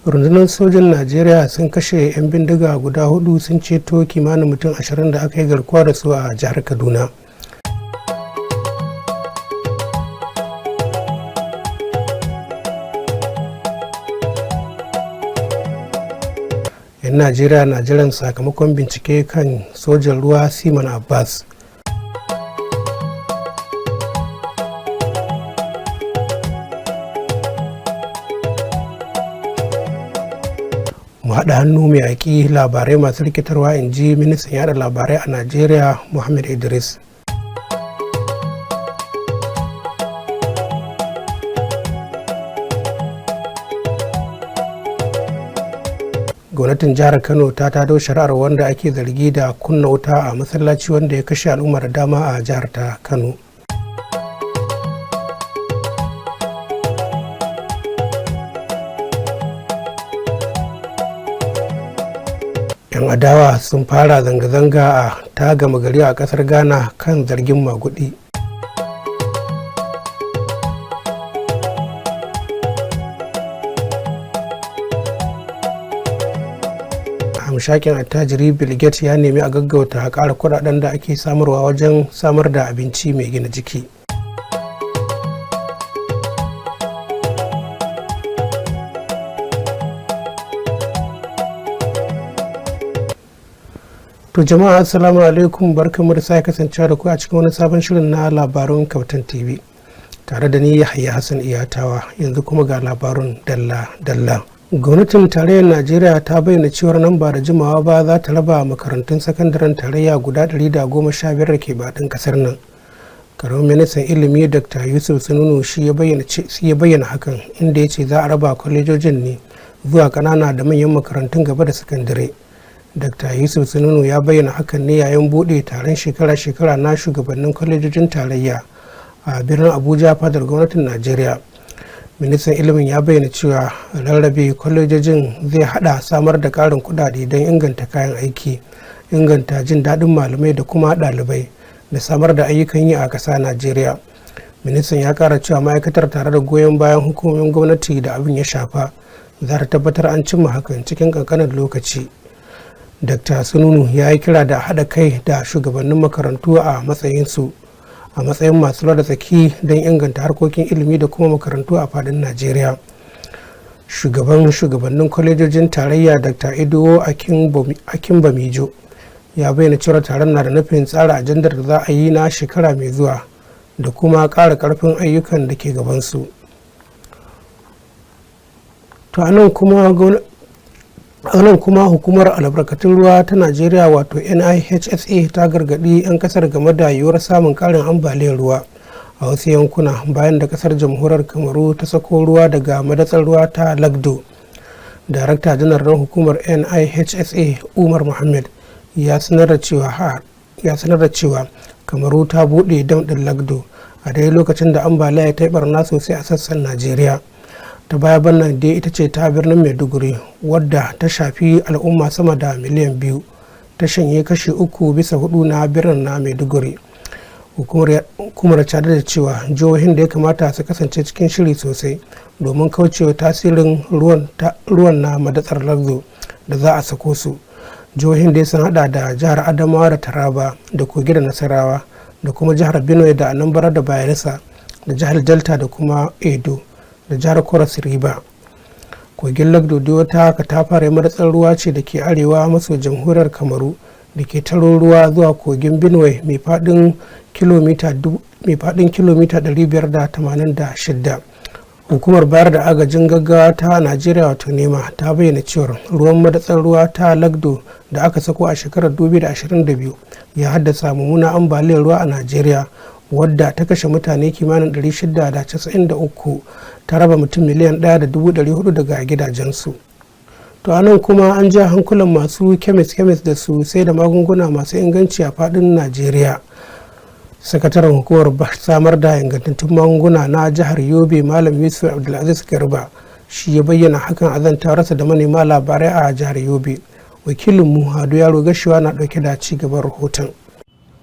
rundunar sojin najeriya sun kashe 'yan bindiga guda 4 sun ceto kimanin mutum 20 da aka yi garkuwa da su a jihar kaduna. 'yan najeriya na jiran sakamakon bincike kan sojan ruwa Seaman Abbas. Mu haɗa hannu mai yaƙi labarai masu rikitarwa, in ji ministan yada labarai a najeriya Muhammad Idris. Gwamnatin jihar Kano ta tado shari'ar wanda ake zargi da kunna wuta a masallaci wanda ya kashe al'umma da dama a jihar ta Kano. Yan adawa sun fara zanga-zanga a ta gama gari a kasar Ghana kan zargin magudi. Hamshakin attajiri Bill Gates ya nemi a gaggauta ƙara kuɗaɗen da ake samarwa wajen samar da abinci mai gina jiki. To jama'a assalamu alaikum, barkamu da sake kasancewa da ku a cikin wani sabon shirin na labarun Kaftan TV tare da ni Yahaya Hassan Iyatawa. Yanzu kuma ga labarun dalla. Gwamnatin tarayyar Najeriya ta bayyana cewar nan ba da jimawa ba za ta raba makarantun sakandaren tarayya guda 115 da ke baɗin ƙasar nan. Karamin ministan ilimi Dr. Yusuf Sununu shi ya bayyana hakan, inda ya ce za a raba kwalejojin ne zuwa ƙanana da manyan makarantun gaba da sakandare. Dr. Yusuf Sununu ya bayyana hakan ne yayin buɗe taron shekara-shekara na shugabannin kwalejojin tarayya a birnin Abuja, fadar gwamnatin Najeriya. Ministan ilimin ya bayyana cewa rarrabe kwalejojin zai hada samar da ƙarin kuɗaɗe don inganta kayan aiki, inganta jin daɗin malamai da kuma ɗalibai, da samar da ayyukan yi a ƙasa Najeriya. Ministan ya ƙara cewa ma'aikatar tare da goyon bayan hukumomin gwamnati da abin ya shafa za ta tabbatar an cimma hakan cikin ƙanƙanin lokaci. Dr. Sununu ya yi kira da haɗa kai da shugabannin makarantu a matsayin masu da tsaki don inganta harkokin ilimi da kuma makarantu a fadin Najeriya. Shugabannin kwalejojin tarayya Dr. Edo Akinbamijo ya bayyana cewa taron na da nufin tsara ajandar da za a yi na shekara mai zuwa da kuma ƙara ƙarfin ayyukan da ke gabansu. To anan kuma hukumar albarkatun ruwa ta najeriya wato NIHSA ta gargadi 'yan kasar game da yiwuwar samun karin ambaliyar ruwa a wasu yankuna bayan da kasar jamhuriyar kamaru ta sako ruwa daga madatsar ruwa ta lagdo. Darakta janar na hukumar NIHSA Umar Mohammed ya sanar da cewa kamaru ta buɗe dam ɗin lagdo a dai lokacin da ambaliya ta yi barna sosai a sassan najeriya. Ta baya bannan dai ita ce ta birnin maiduguri, wadda ta shafi al'umma sama da miliyan 2, ta shanye kashi 3/4 na birnin na maiduguri. Hukumar ta da cewa jihohin da ya kamata su kasance cikin shiri sosai domin kaucewa tasirin ruwan na madatsar lagdo da za a sako su. Jihohin da sun hada da jihar adamawa da taraba da kogi da nasarawa da kuma jihar benue da anambra da bayelsa da jihar delta da kuma edo da jihar Cross River. Kogin lagdo wata katafaren madatsar ruwa ce da ke arewa maso jamhuriyar kamaru da ke taro ruwa zuwa kogin benue mai faɗin kilomita 586. Hukumar bayar da agajin gaggawa ta najeriya wato nema ta bayyana cewar ruwan madatsar ruwa ta lagdo da aka sako a shekarar 2022 ya haddasa mummunan ambaliyar ruwa a najeriya, wadda ta kashe mutane kimanin 693, ta raba mutum miliyan 1.400 daga gidajensu. To anan kuma an ja hankulan masu kemis da su sai da magunguna masu inganci a fadin najeriya. Sakataren hukumar samar da ingantattun magunguna na jihar yobe Malam Yusuf Abdulaziz Garba shi ya bayyana hakan a zantawarsa da manema labarai a jihar yobe. Wakilin mu Hado Yaro Gashiwa na dauke da ci gaban rahoton.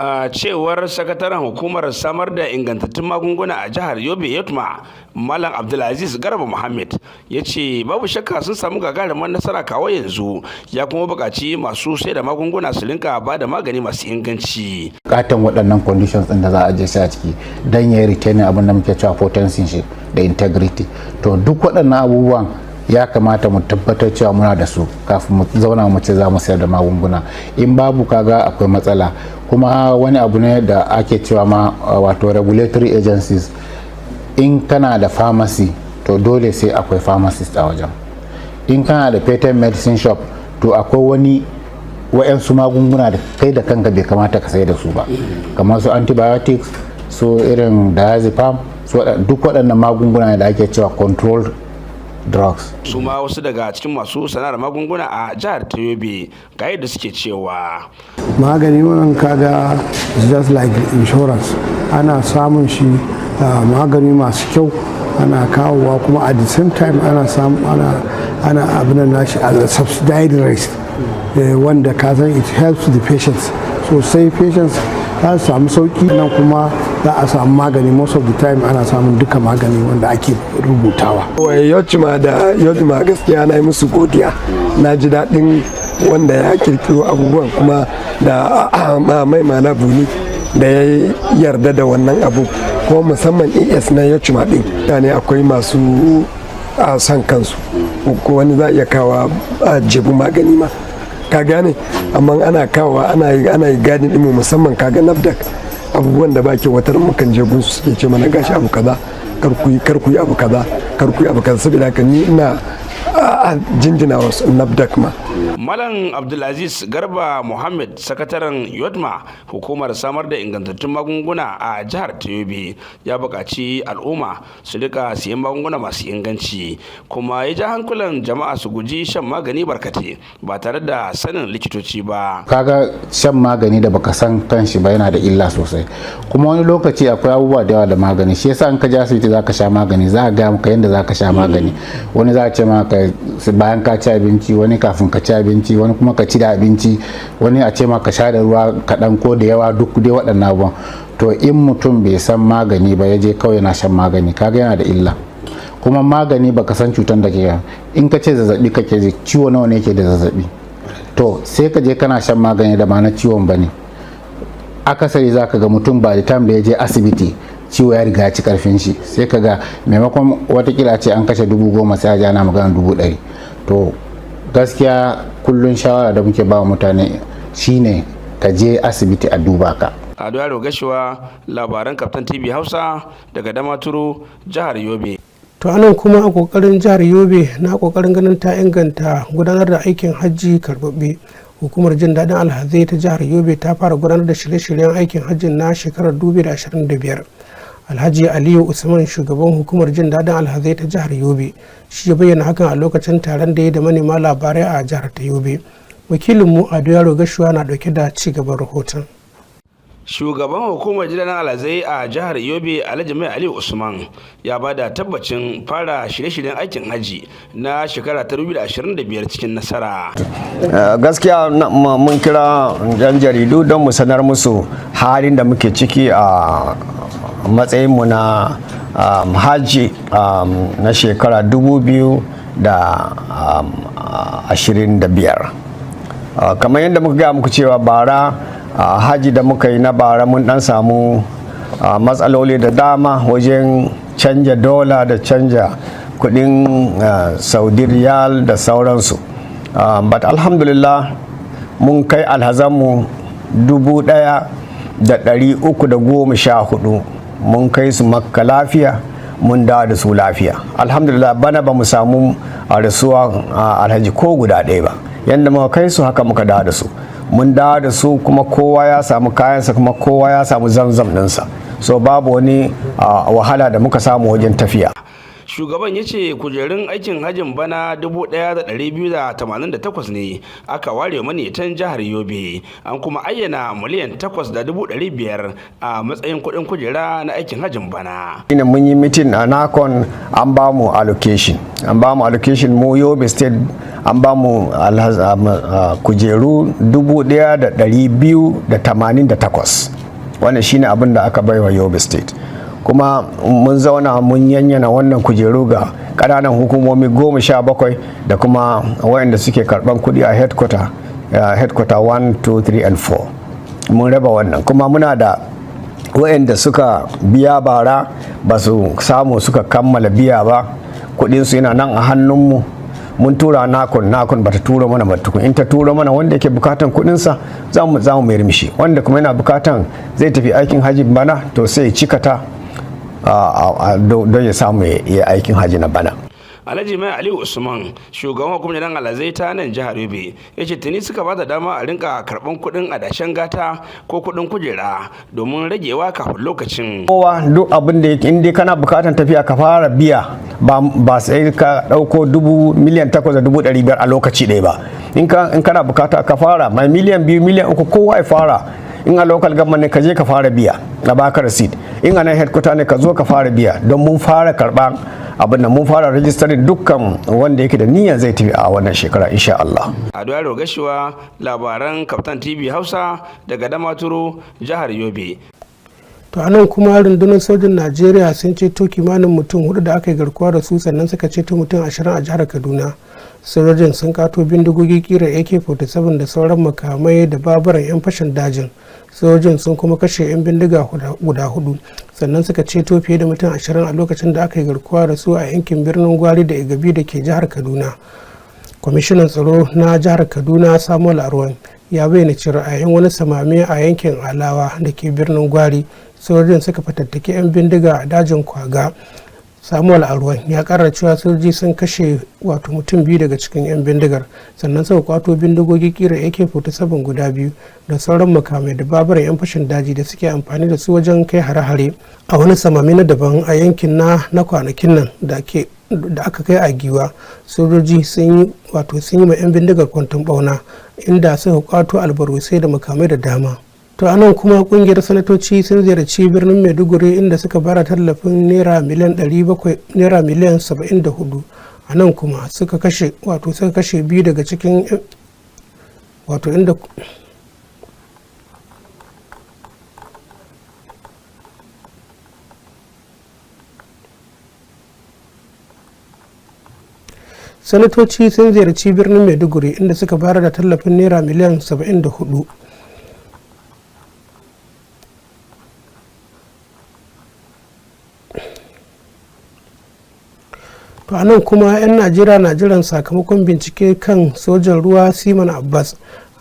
a cewar sakataren hukumar samar da ingantattun magunguna a jihar Yobe Yotma Malam Abdulaziz Garba Muhammad ya ce babu shakka sun samu gagarumar nasara kawo yanzu, ya kuma buƙaci masu sai da magunguna su linka ba da magani masu inganci. Bukatan waɗannan conditions ɗin da za a je sai a ciki don ya retaining abin da muke cewa potency shi da integrity, to duk waɗannan abubuwan ya kamata mu tabbatar cewa muna da su kafin mu zauna mu ce za mu sayar da magunguna. In babu kaga akwai matsala. Kuma wani abu ne da ake cewa ma wato regulatory agencies, in kana da pharmacy to dole sai akwai pharmacist a wajen. In kana da patent medicine shop to akwai wa'yansu magunguna da kai da kanka bai kamata ka sayar da su ba, kamar su antibiotics, su irin diazepam, duk waɗannan magunguna da ake cewa controlled drugs. Su ma wasu daga cikin masu sana'ar magunguna a jihar ta Yobe ga yadda suke cewa magani wannan kaga just like insurance, ana samun shi magani masu kyau ana kawowa, kuma at the same time ana samu ana abin nashi as a subsidized rate wanda ka san it helps the patients, so sai patients za su samu sauki nan kuma za a samu magani most of the time ana samun duka magani wanda ake rubutawa. Yotma gaskiya na yi musu godiya, na ji daɗin wanda ya kirkiro abubuwan kuma da mai mana buni da ya yarda da wannan abu, kuma musamman ES na Yotma ɗin yani akwai masu son kansu, ko wani za iya kawo jebu magani ma ka gane, amma ana kawo ana yi gadin ɗin musamman kaga NAFDAC abubuwan da baki watar mukan je gunsu suke ce mana gashi abu kaza karkuyi abu kaza saboda haka ni ina jinjina wasu NAFDAC ma. Malam Abdulaziz Garba Muhammad, sakataren Yotma hukumar samar da ingantattun magunguna a jihar ta Yobe, ya buƙaci al'umma su rika siyan magunguna masu inganci, kuma ya ja hankulan jama'a su guji shan magani barkate ba tare da sanin likitoci ba. Kaga shan magani da baka san kanshi ba yana da illa sosai, kuma wani lokaci akwai abubuwa da yawa da magani, shi yasa in ka je asibiti zaka sha magani za a ga maka yadda zaka sha magani. Wani za a ce maka bayan ka ci abinci, wani kafin ka ci abinci, wani kuma ka ci da abinci, wani a ce maka sha da ruwa kaɗan ko da yawa, duk dai waɗannan abubuwan. To in mutum bai san magani ba ya je kawai yana shan magani, kaga yana da illa. Kuma magani baka san cutar da ke, in ka ce zazzabi kake ji, ciwo nawa ne yake da zazzabi, to sai ka je kana shan magani da ma na ciwon bane. Akasari za ka ga mutum ba da time da ya je asibiti ciwo ya riga ci karfin shi, sai ka ga maimakon watakila ce an kashe 10,000 sai a ji ana magana 100,000. To gaskiya kullun shawara da muke ba mutane shine ka je asibiti a duba ka. Ado Yaro Gashuwa, labaran Kaftan TV Hausa daga Damaturu, jihar Yobe. To anan kuma a kokarin jihar Yobe na kokarin ganin ta inganta gudanar da aikin hajji karbabbe, hukumar jin daɗin alhazai ta jihar Yobe ta fara gudanar da shirye-shiryen aikin hajjin na shekarar 2025. Alhaji Aliyu Usman, shugaban hukumar jin daɗin alhazai ta jihar Yobe, shi ya bayyana hakan a lokacin taron da ya da manema labarai a jihar ta Yobe. Wakilinmu Ado Yaro Gashuwa na ɗauke da ci gaban rahoton. Shugaban hukumar jin daɗin alhazai a jihar Yobe Alhaji Mai Aliyu Usman ya bada tabbacin fara shirye-shiryen aikin haji na shekara ta 2025 cikin nasara. Gaskiya mun kira jan jaridu don mu sanar musu halin da muke ciki a matsayinmu na hajji na shekara 2025. Kamar yadda muka gaya muku cewa bara hajji da muka yi na bara mun dan samu matsaloli da dama wajen canja dola da canja kudin saudi riyal da sauransu, but alhamdulillah mun kai alhazanmu 1,314 mun kai su Makka lafiya, mun dawo da su lafiya. Alhamdulillah bana ba mu samu rasuwa alhaji ko guda ɗaya ba, yadda muka kai su haka muka dawo da su, mun dawo da su kuma kowa ya samu kayansa, kuma kowa ya samu zamzam ɗinsa, so babu wani wahala da muka samu wajen tafiya. shugaban ya ce kujerun aikin hajjin bana 1,288 ne aka ware maniyyatan jihar Yobe, an kuma ayyana miliyan 8,500 a matsayin kuɗin kujera na aikin hajjin bana. Mun yi mitin a Nakon, an ba mu allocation mu Yobe State an ba mu kujeru 1,288. wannan shine abin da aka baiwa Yobe State, kuma mun zauna mun yanyana wannan kujeru ga ƙananan hukumomi 17 da kuma wayanda suke karban kuɗi a headquarter 1, 2, 3 and 4. mun raba wannan, kuma muna da wayanda suka biya bara ba su samu suka kammala biya ba, kuɗinsu yana nan a hannunmu. mun tura nakon bata tura mana ba tukun, in ta tura mana wanda yake bukatan kudinsa za mu mayar mishi, wanda kuma yana bukatan zai tafi aikin haji bana to sai cikata don ya samu ya aikin haji na bana. Alhaji Mai Aliyu Usman, shugaban hukumar nan alhazai ta nan jihar Yobe, ya ce tuni suka ba da dama a rinka karban kuɗin adashen gata ko kuɗin kujera domin ragewa kafin lokacin. Kowa duk abin da yake inda kana bukatan tafiya ka fara biya, ba sai ka ɗauko 1,800,500 a lokaci ɗaya ba. In kana bukata ka fara mai 2,000,000 3,000,000 kowa ya fara. In a local government ne ka je ka fara biya na baka receipt, in a nan headquarter ne ka zo ka fara biya, don mun fara karɓan abin da mun fara rajistarin dukkan wanda yake da niyyar zai tafi a wannan shekara insha Allah. Ado Yaro Gashiwa, labaran Kaftan TV Hausa daga Damaturu, jihar Yobe. To anan kuma rundunar sojin Najeriya sun ceto kimanin mutum 4 da aka yi garkuwa da su, sannan suka ceto mutum 20 a jihar Kaduna. Sojojin sun kato bindigogi kira AK-47 da sauran makamai da baburan 'yan fashin dajin. Sojojin sun kuma kashe 'yan bindiga guda 4, sannan suka ceto fiye da mutum 20 a lokacin da aka yi garkuwa da su a yankin birnin Gwari da Igabi da ke jihar Kaduna. Kwamishinan tsaro na jihar Kaduna Samuel Arwan ya bayyana cewa a yayin wani samame a yankin Alawa da ke birnin Gwari, sojojin suka fatattaki 'yan bindiga a dajin Kwaga. Samuel Arwan ya kara cewa sojoji sun kashe mutum 2 daga cikin 'yan bindigar, sannan suka kwato bindigogi kira AK-47 guda 2 da sauran makamai da baburan 'yan fashin daji da suke amfani da su wajen kai hare-hare a wani samami na daban a yankin na kwanakin nan da aka kai a Giwa. Sojoji sun yi ma 'yan bindigar kwanton bauna, inda suka kwato albarusai da makamai da dama. To anan kuma kungiyar sanatoci sun ziyarci birnin Maiduguri, inda suka bara tallafin naira miliyan 74. A nan kuma suka kashe 2 daga cikin inda sanatoci sun ziyarci birnin Maiduguri, inda suka bara da tallafin naira miliyan 74. To anan kuma 'yan Najeriya na jiran sakamakon bincike kan sojan ruwa Siman Abbas.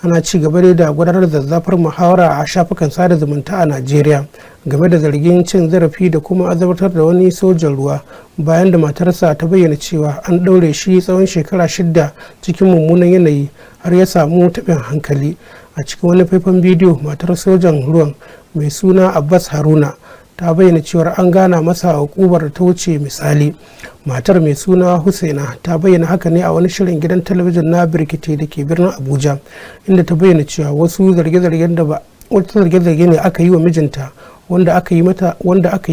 Ana ci gaba da gudanar da zazzafar muhawara a shafukan sada zumunta a Najeriya game da zargin cin zarafi da kuma azabtar da wani sojan ruwa, bayan da matarsa ta bayyana cewa an ɗaure shi tsawon shekara 6 cikin mummunan yanayi har ya samu taɓin hankali. A cikin wani faifan bidiyo, matar sojan ruwan mai suna Abbas Haruna ta bayyana cewar an gana masa hukumar ta wuce misali. Matar mai suna Husaina ta bayyana haka ne a wani shirin gidan talabijin na Birkite da ke birnin Abuja, inda ta bayyana cewa wasu zarge-zarge ne aka yi wa mijinta wanda aka yi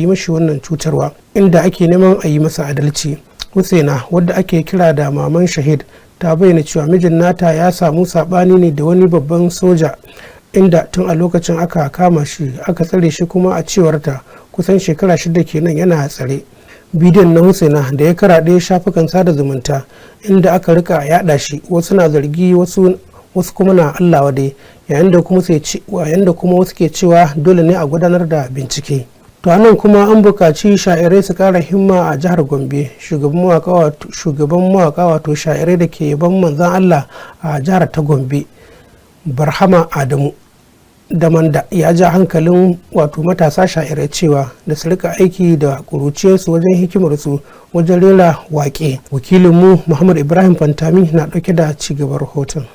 mashi wannan cutarwa, inda ake neman a yi masa adalci. Husaina, wadda ake kira da maman Shahid, ta bayyana cewa mijin nata ya samu sabani ne da wani babban soja, inda tun a lokacin aka kama shi aka tsare shi, kuma a cewarta kusan shekara 6 kenan yana tsare. Bidiyon na Husaina da ya karaɗe shafukan sada zumunta, inda aka rika yaɗa shi, wasu na zargi, wasu kuma na Allah wadai, yayin da kuma wasu ke cewa dole ne a gudanar da bincike. To anan kuma an buƙaci sha'irai su ƙara himma a jihar Gombe. Shugaban mawaka wato sha'irai da ke yaban manzon Allah a jihar ta Gombe, Barhama Adamu Damanda, ya ja hankalin matasa sha'irai cewa da su rika aiki da kuruciyarsu wajen hikimarsu wajen rera waƙe. Wakilinmu Muhammad Ibrahim Fantami na ɗauke da cigaban rahoton.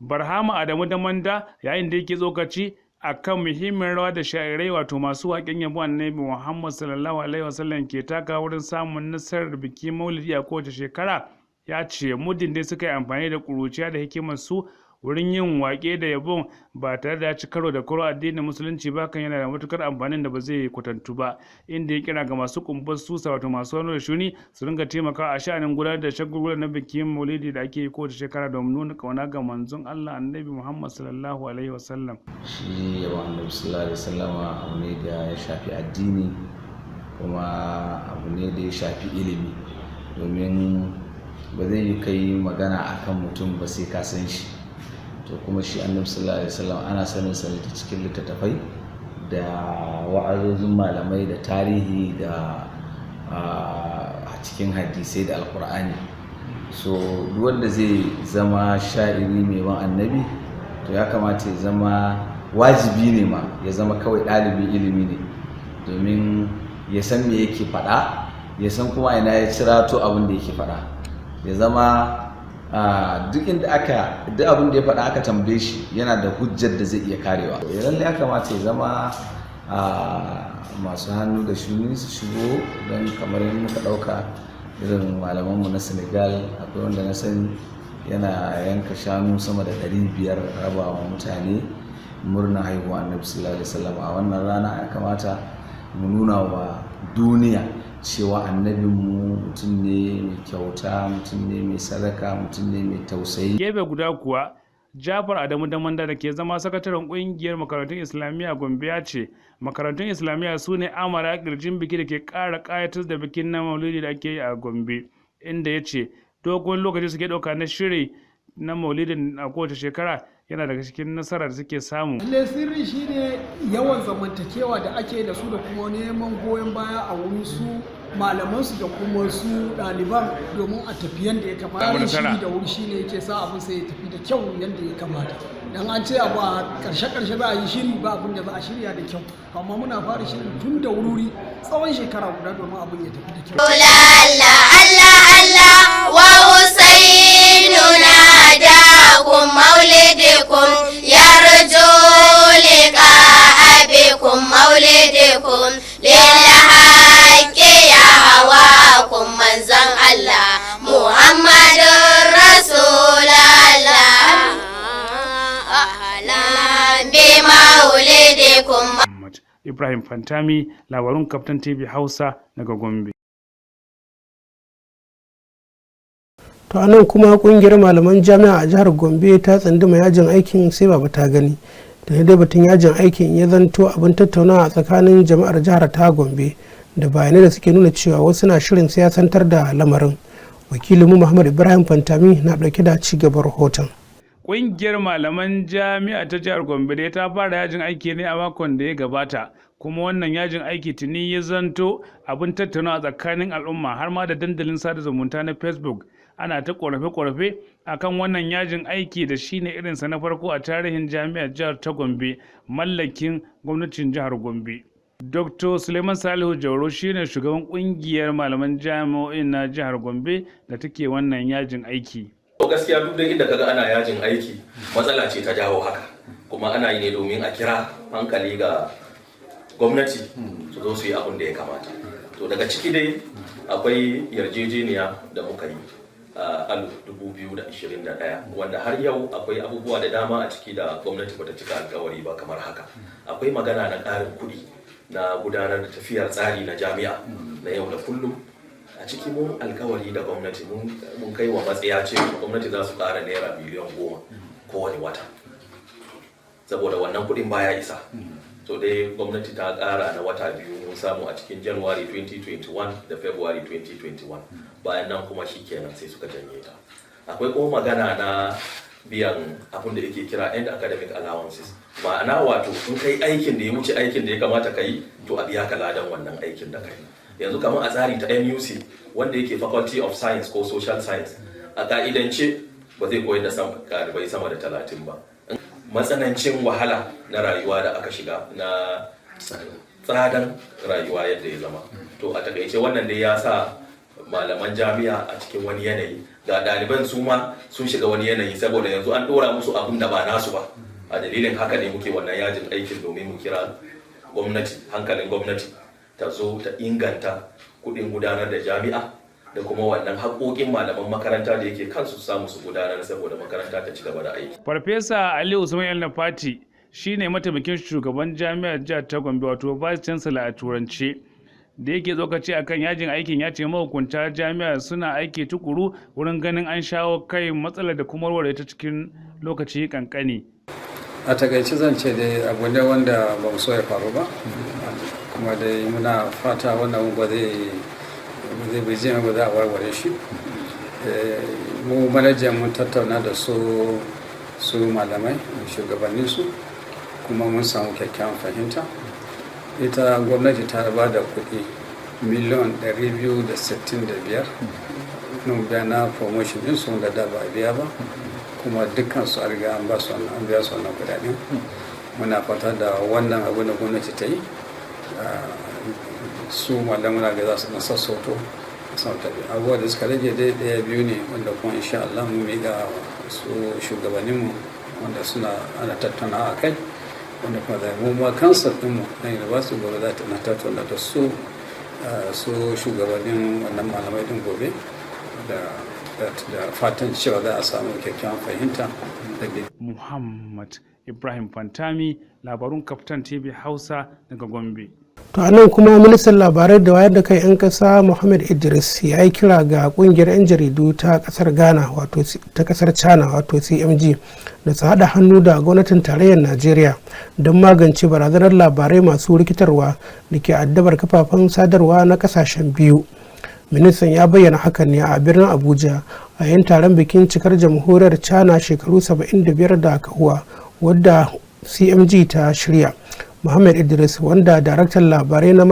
Barhama Adamu Damanda, yayin da yake tsokaci akan muhimmin rawa da sha'irai wato masu waƙen yabo annabi Muhammad sallallahu alaihi wasallam ke taka wurin samun nasarar bikin maulidi a kowace shekara, ya ce muddin dai suka yi amfani da ƙuruciya da hikimar su wurin yin waƙe da yabon ba tare da ci karo da koro addinin musulunci ba, kan yana da matukar amfanin da ba zai kwatantu ba, inda ya kira ga masu kumbar susa wato masu hannu da shuni su ringa taimakawa a sha'anin gudanar da shagulgulan na bikin maulidi da ake yi kowace shekara domin nuna kauna ga manzon Allah annabi Muhammad sallallahu alaihi wasallam. Shi yawan annabi sallallahu alaihi wasallama abu ne da ya shafi addini kuma abu ne da ya shafi ilimi, domin ba zai yi kai magana akan mutum ba sai ka san shi. To kuma shi annabi sallallahu alaihi wasallam ana sanin sa ne cikin littattafai da wa'azozin malamai da tarihi da a cikin hadisai da alkur'ani. So duk wanda zai zama sha'iri mai ban annabi to ya kamata ya zama wajibi ne ma ya zama kawai ɗalibin ilimi ne, domin ya san me yake faɗa, ya san kuma ina ya cirato abin da yake faɗa, ya zama duk abin da ya faɗa aka tambaye shi yana da hujjar da zai iya karewa. Lalle ya kamata ya zama masu hannu da shuni su shigo, don kamar yin muka ɗauka irin malamanmu na Senegal, akwai wanda na sani yana yanka shanu sama da 500 rabawa mutane murna haihuwa annabi sallallahu alaihi wasallam. A wannan rana ya kamata mu nuna wa duniya cewa annabinmu mutum ne mai kyauta, mutum ne mai sadaka, mutum ne mai tausayi. Gefe guda kuwa Jafar Adamu Damanda da ke zama sakataren ƙungiyar makarantun Islamiyya Gombe ya ce makarantun Islamiyya su ne amara ƙirjin biki da ke ƙara ƙayatar da bikin na maulidi da ake yi a Gombe, inda ya ce dogon lokaci suke ɗauka na shiri na maulidin a kowace shekara yana daga cikin nasarar da suke samu. Lalle sirri shine yawan zamantakewa da ake da su da kuma neman goyon baya a wurin su malaman su da kuma su ɗaliban domin a tafi yadda ya kamata. Shiri da wuri shine yake sa abin sai ya tafi da kyau yadda ya kamata. Dan an ce abu a karshe za a yi shiri ba abin da za a shirya da kyau, amma muna fara shirin tun da wuri tsawon shekara guda domin abin ya tafi da kyau. Allah Allah Allah wa Husainuna da'akum maulidikum yarju liqa abikum maulidikum lillahi ya hawakum manzan Allah Muhammadur Rasulullah ahlan bi maulidikum. Ibrahim Fantami, labarun Kaftan TV Hausa daga Gombe. To anan kuma kungiyar malaman jami'a a jihar Gombe ta tsanduma yajin aikin sai baba ta gani. Da dai batun yajin aikin ya zanto abin tattaunawa a tsakanin jama'ar jihar ta Gombe da bayanai da suke nuna cewa wasu na shirin siyasantar da lamarin. Wakilinmu Muhammad Ibrahim Fantami na dauke da ci gaban rahoton. Ƙungiyar malaman jami'a ta jihar Gombe dai ta fara yajin aiki ne a makon da ya gabata, kuma wannan yajin aiki tuni ya zanto abin tattaunawa tsakanin al'umma har ma da dandalin sada zumunta na Facebook. Ana ta ƙorafe-ƙorafe akan wannan yajin aiki da shine irinsa na farko a tarihin jami'ar jihar ta Gombe mallakin gwamnatin jihar Gombe. Dr. Suleiman Salihu Jauro shine shugaban ƙungiyar malaman jami'o'in na jihar Gombe da take wannan yajin aiki. Gaskiya duk da inda kaga ana yajin aiki matsala ce ta jawo haka, kuma ana yi ne domin a kira hankali ga gwamnati su zo su yi abin da ya kamata. To daga ciki dai akwai yarjejeniya da muka yi a 2021 wanda har yau akwai abubuwa da dama a ciki da gwamnati bata cika alkawari ba, kamar haka akwai magana na ƙarin kuɗi na gudanar da tafiyar tsari na jami'a na yau da kullum. A ciki mun alkawari da gwamnati mun kai wa matsaya ce gwamnati za su ƙara naira biliyan 10 kowane wata, saboda wannan kuɗin baya isa. To dai gwamnati ta ƙara na wata biyu, mun samu a cikin January 2021 da February 2021, bayan nan kuma shi kenan sai suka janye ta. Akwai kuma magana na biyan abin da yake kira end academic allowances, ma'ana wato in kai aikin da ya wuce aikin da ya kamata ka yi to a biya ka ladan wannan aikin da kai. Yanzu kamar a tsari ta NUC wanda yake Faculty of Science ko Social Science, a ka'idance ba zai koyar da ɗalibai sama da 30 ba. Matsanancin wahala na rayuwa da aka shiga na tsadan rayuwa yadda ya zama, to a takaice wannan dai ya sa malaman jami'a a cikin wani yanayi, ga ɗaliban su ma sun shiga wani yanayi saboda yanzu an ɗora musu abin da ba nasu ba, a dalilin haka ne muke wannan yajin aikin domin mu kira gwamnati, hankalin gwamnati ta zo ta inganta kuɗin gudanar da jami'a da kuma wannan haƙoƙin malaman makaranta da yake kansu samu su gudanar saboda makaranta ta ci gaba da aiki. Farfesa Ali Usman El-Nafati shine mataimakin shugaban jami'ar jihar ta Gombe wato Vice Chancellor a turance, da yake tsokaci akan yajin aikin ya ce mahukunta jami'ar suna aiki tukuru wurin ganin an shawo kai matsalar da kuma warware ta cikin lokaci kankani. A takaice zan ce dai abu ne wanda ba mu so ya faru ba, kuma dai muna fata wannan ba zai ba za a warware shi. Mu manajan mun tattauna da su malamai shugabannin su, kuma mun samu kyakkyawan fahimta. Ita gwamnati ta ba da kuɗi miliyan 265 nun biya na promotion din su da ba a biya ba, kuma dukkan su a riga an biya su wannan kuɗaɗen. Muna fata da wannan abu da gwamnati ta yi su malamuna ga za su na sassauto abubuwa da suka rage dai ɗaya biyu ne, wanda kuma insha Allah mu miƙa su shugabanninmu wanda suna ana tattaunawa a kai, wanda kuma da mu ma kansa ɗinmu na university gobe za ta na tattauna da su shugabannin wannan malamai ɗin gobe da fatan cewa za a samu kyakkyawan fahimta. Muhammad Ibrahim Fantami, labarun Kaftan TV Hausa daga Gombe. To a nan kuma ministan labarai da wayar da kai 'yan kasa Muhammad Idris ya yi kira ga kungiyar 'yan jaridu ta kasar Ghana ta kasar China wato CMG da su haɗa hannu da gwamnatin tarayyar Najeriya don magance barazanar labarai masu rikitarwa da ke addabar kafafen sadarwa na kasashen biyu. Ministan ya bayyana hakan ne a birnin Abuja a yayin taron bikin cikar jamhuriyar China shekaru 75 da kahuwa wadda CMG ta shirya. Muhammad Idris wanda daraktan labarai na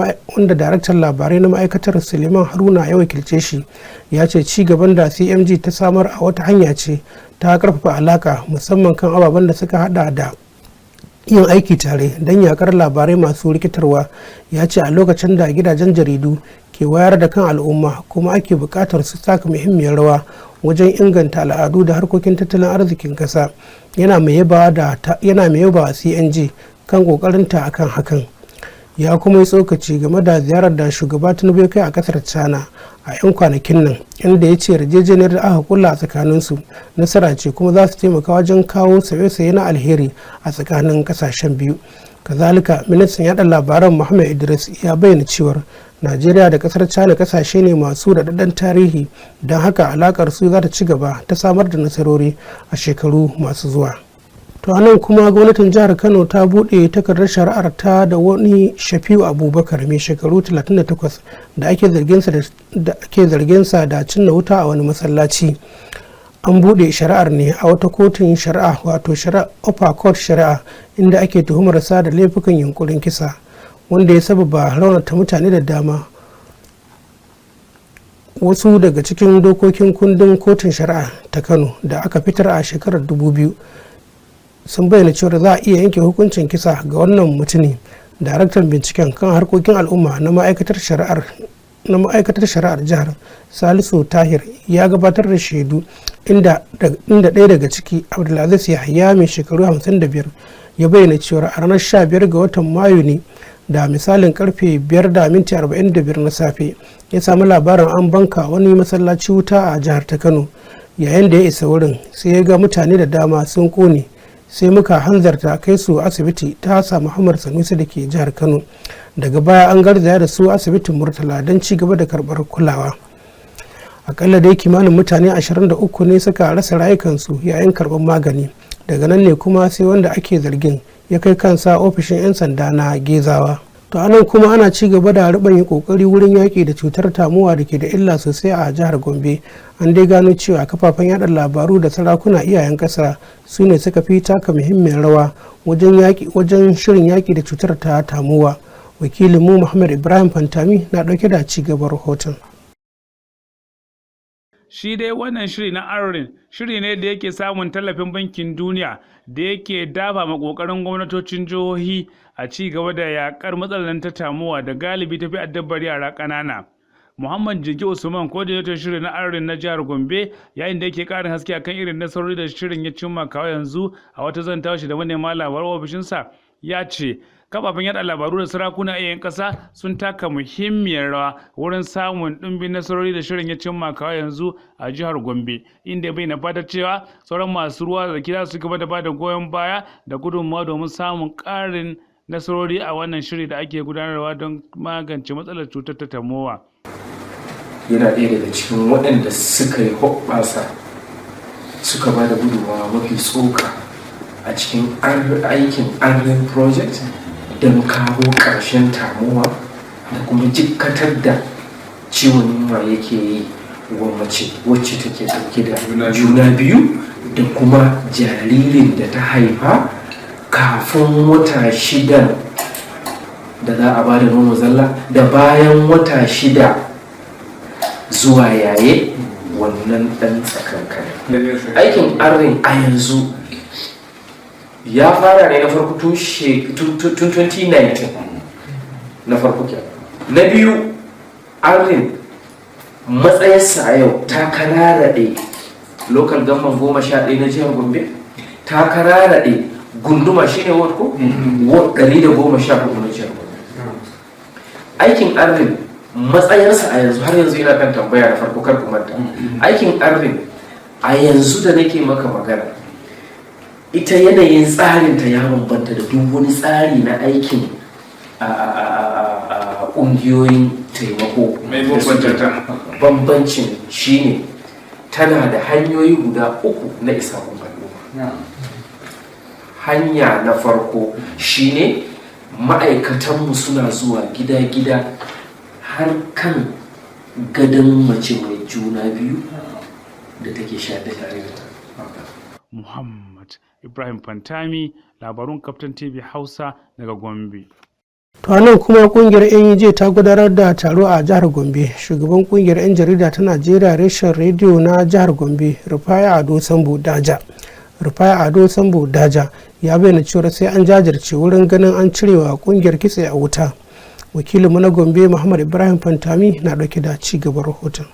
ma'aikatar Suleiman Haruna ya wakilce shi ya ce ci gaban da CMG ta samar a wata hanya ce ta karfafa alaka musamman kan ababen da suka hada da yin aiki tare don yakar labarai masu rikitarwa. Ya ce a lokacin da gidajen jaridu ke wayar da kan al'umma kuma ake bukatar su taka muhimmiyar rawa wajen inganta al'adu da harkokin tattalin arzikin kasa, yana mai yaba CNG kan kokarinta akan hakan. Ya kuma yi tsokaci game da ziyarar da shugaba Tinubu ya kai a kasar China a 'yan kwanakin nan, inda ya ce yarjejeniyar da aka kulla a tsakaninsu nasara ce kuma za su taimaka wajen kawo sauye-sauye na alheri a tsakanin kasashen biyu. Kazalika ministan yada labaran Muhammad Idris ya bayyana cewar Najeriya da kasar China kasashe ne masu daɗaɗɗen tarihi, don haka alakar su za ta ci gaba ta samar da nasarori a shekaru masu zuwa. To a nan kuma gwamnatin jihar Kano ta buɗe takardar shari'ar ta da wani Shafi'u Abubakar mai shekaru 38 da ake zarginsa da cinna wuta a wani masallaci. An buɗe shari'ar ne a wata kotun shari'a wato Upper Court shari'a, inda ake tuhumar sa da laifukan yunkurin kisa wanda ya sababa raunata mutane da dama. Wasu daga cikin dokokin kundin kotun shari'a ta Kano da aka fitar a shekarar 2000 sun bayyana cewa za a iya yanke hukuncin kisa ga wannan mutumi. Daraktan binciken kan harkokin al'umma na ma'aikatar shari'ar jihar Salisu Tahir ya gabatar da shaidu inda ɗaya daga ciki Abdulaziz Yahya mai shekaru 55 ya bayyana cewa a ranar 15 ga watan Mayu ne da misalin karfe 5:45 na safe ya samu labarin an banka wani masallaci wuta a jihar ta Kano. Yayin da ya isa wurin sai ya ga mutane da dama sun kone, sai muka hanzarta kai su asibiti ta Hassan Muhammad Sanusi da ke jihar Kano. Daga baya an garzaya da su asibitin Murtala don ci gaba da karɓar kulawa. Akalla dai kimanin mutane 23 ne suka rasa rayukansu yayin karɓar magani. Daga nan ne kuma sai wanda ake zargin ya kai kansa ofishin 'yan sanda na Gezawa. To anan kuma ana ci gaba da rubanya kokari wurin yaƙi da cutar tamuwa da ke da illa sosai a jihar Gombe. An dai gano cewa kafafen yada labaru da sarakuna iyayen ƙasa su ne suka fi taka muhimmiyar rawa wajen shirin yaƙi da cutar ta tamuwa. Wakilinmu Muhammad Ibrahim Fantami na ɗauke da ci gaban rahoton. Shi dai wannan shiri na ARRIN shiri ne da yake samun tallafin bankin duniya da yake dafa ma kokarin gwamnatocin jihohi a ci gaba da yakar matsalar ta tamuwa da galibi tafi addabar yara ƙanana. Muhammad Jigi Usman ko da shirin na arin na jihar Gombe yayin da yake karin haske akan irin nasarori da shirin ya cimma kawo yanzu a wata zantawa shi da manema labaran ofishinsa ya ce kafafen yada labaru da sarakuna a yan kasa sun taka muhimmiyar rawa wurin samun dimbin nasarori da shirin ya cimma kawo yanzu a jihar Gombe inda bai na fata cewa sauran masu ruwa da kira su gaba da bada goyon baya da gudunmawa domin samun karin nasarori a wannan shiri da ake gudanarwa don magance matsalar cutar ta tamowa. Yana ɗaya daga cikin waɗanda suka yi hoɓɓasa suka ba da gudunmawa mafi tsoka a cikin aikin arlen project don kawo ƙarshen tamuwa da kuma jikkatar da ciwon yunwa yake yi wa mace wacce take ɗauke da juna biyu da kuma jaririn da ta haifa kafin wata 6 da za a ba da nono zalla da bayan wata 6 zuwa yaye wannan ɗan tsakankani. Aikin arlen a yanzu ya fara ne na farko tun 2019 na farko ke. Na biyu arlen matsayinsa a yau ta kararaɗe local government 11 na jihar Gombe, ta kararaɗe gunduma shine ward ko ward 114 na jihar Gombe. Aikin arlen matsayarsa a yanzu har yanzu ina kan tambaya da farko kar ku manta. Aikin arlen a yanzu da nake maka magana ita yanayin tsarinta ya bambanta da duk wani tsari na aikin ƙungiyoyin taimako. Bambancin shine tana da hanyoyi guda 3 na isa al'umma. Hanya na farko shine ma'aikatanmu suna zuwa gida-gida har kan gadon mace mai juna biyu da take shaɗe tare da Muhammad Ibrahim Fantami, labarun Kaftan TV Hausa daga Gombe. To nan kuma kungiyar NUJ ta gudanar da taro a jihar Gombe. Shugaban kungiyar 'yan jarida ta Najeriya reshen rediyo na jihar Gombe, Rufai Ado Sambo Daja, ya bayyana cewa sai an jajirce wurin ganin an cirewa kungiyar kitse a wuta. Wakilinmu na Gombe Muhammad Ibrahim Fantami na dauke da ci gaban rahoton.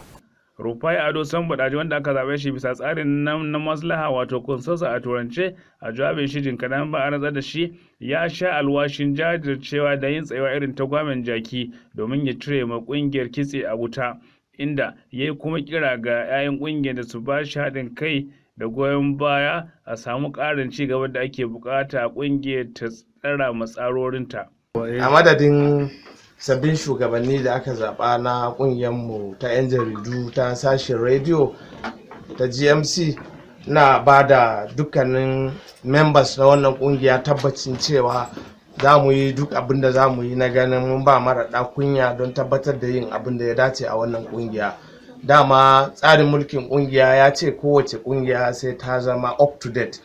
Rufai Ado Sambo Daji, wanda aka zaɓe shi bisa tsarin na maslaha wato consensus a turance, a jawabin shi jin kaɗan ba a rantsar da shi, ya sha alwashin jajircewa da yin tsayawa irin ta gwamen jaki domin ya cire ma ƙungiyar kitse a wuta, inda ya yi kuma kira ga 'ya'yan ƙungiyar da su ba shi haɗin kai da goyon baya a samu ƙarin ci gaba da ake buƙata ƙungiyar ta tsara matsarorinta. A madadin sabbin shugabanni da aka zaba na mu ta 'yan jaridu ta sashen rediyo ta GMC, na ba da dukkanin members na wannan kungiya tabbacin cewa za mu yi duk abin da za mu yi na ganin mun ba mara kunya don tabbatar da yin abin da ya dace a wannan kungiya. Dama tsarin mulkin kungiya ya ce kowace kungiya sai ta zama up to date.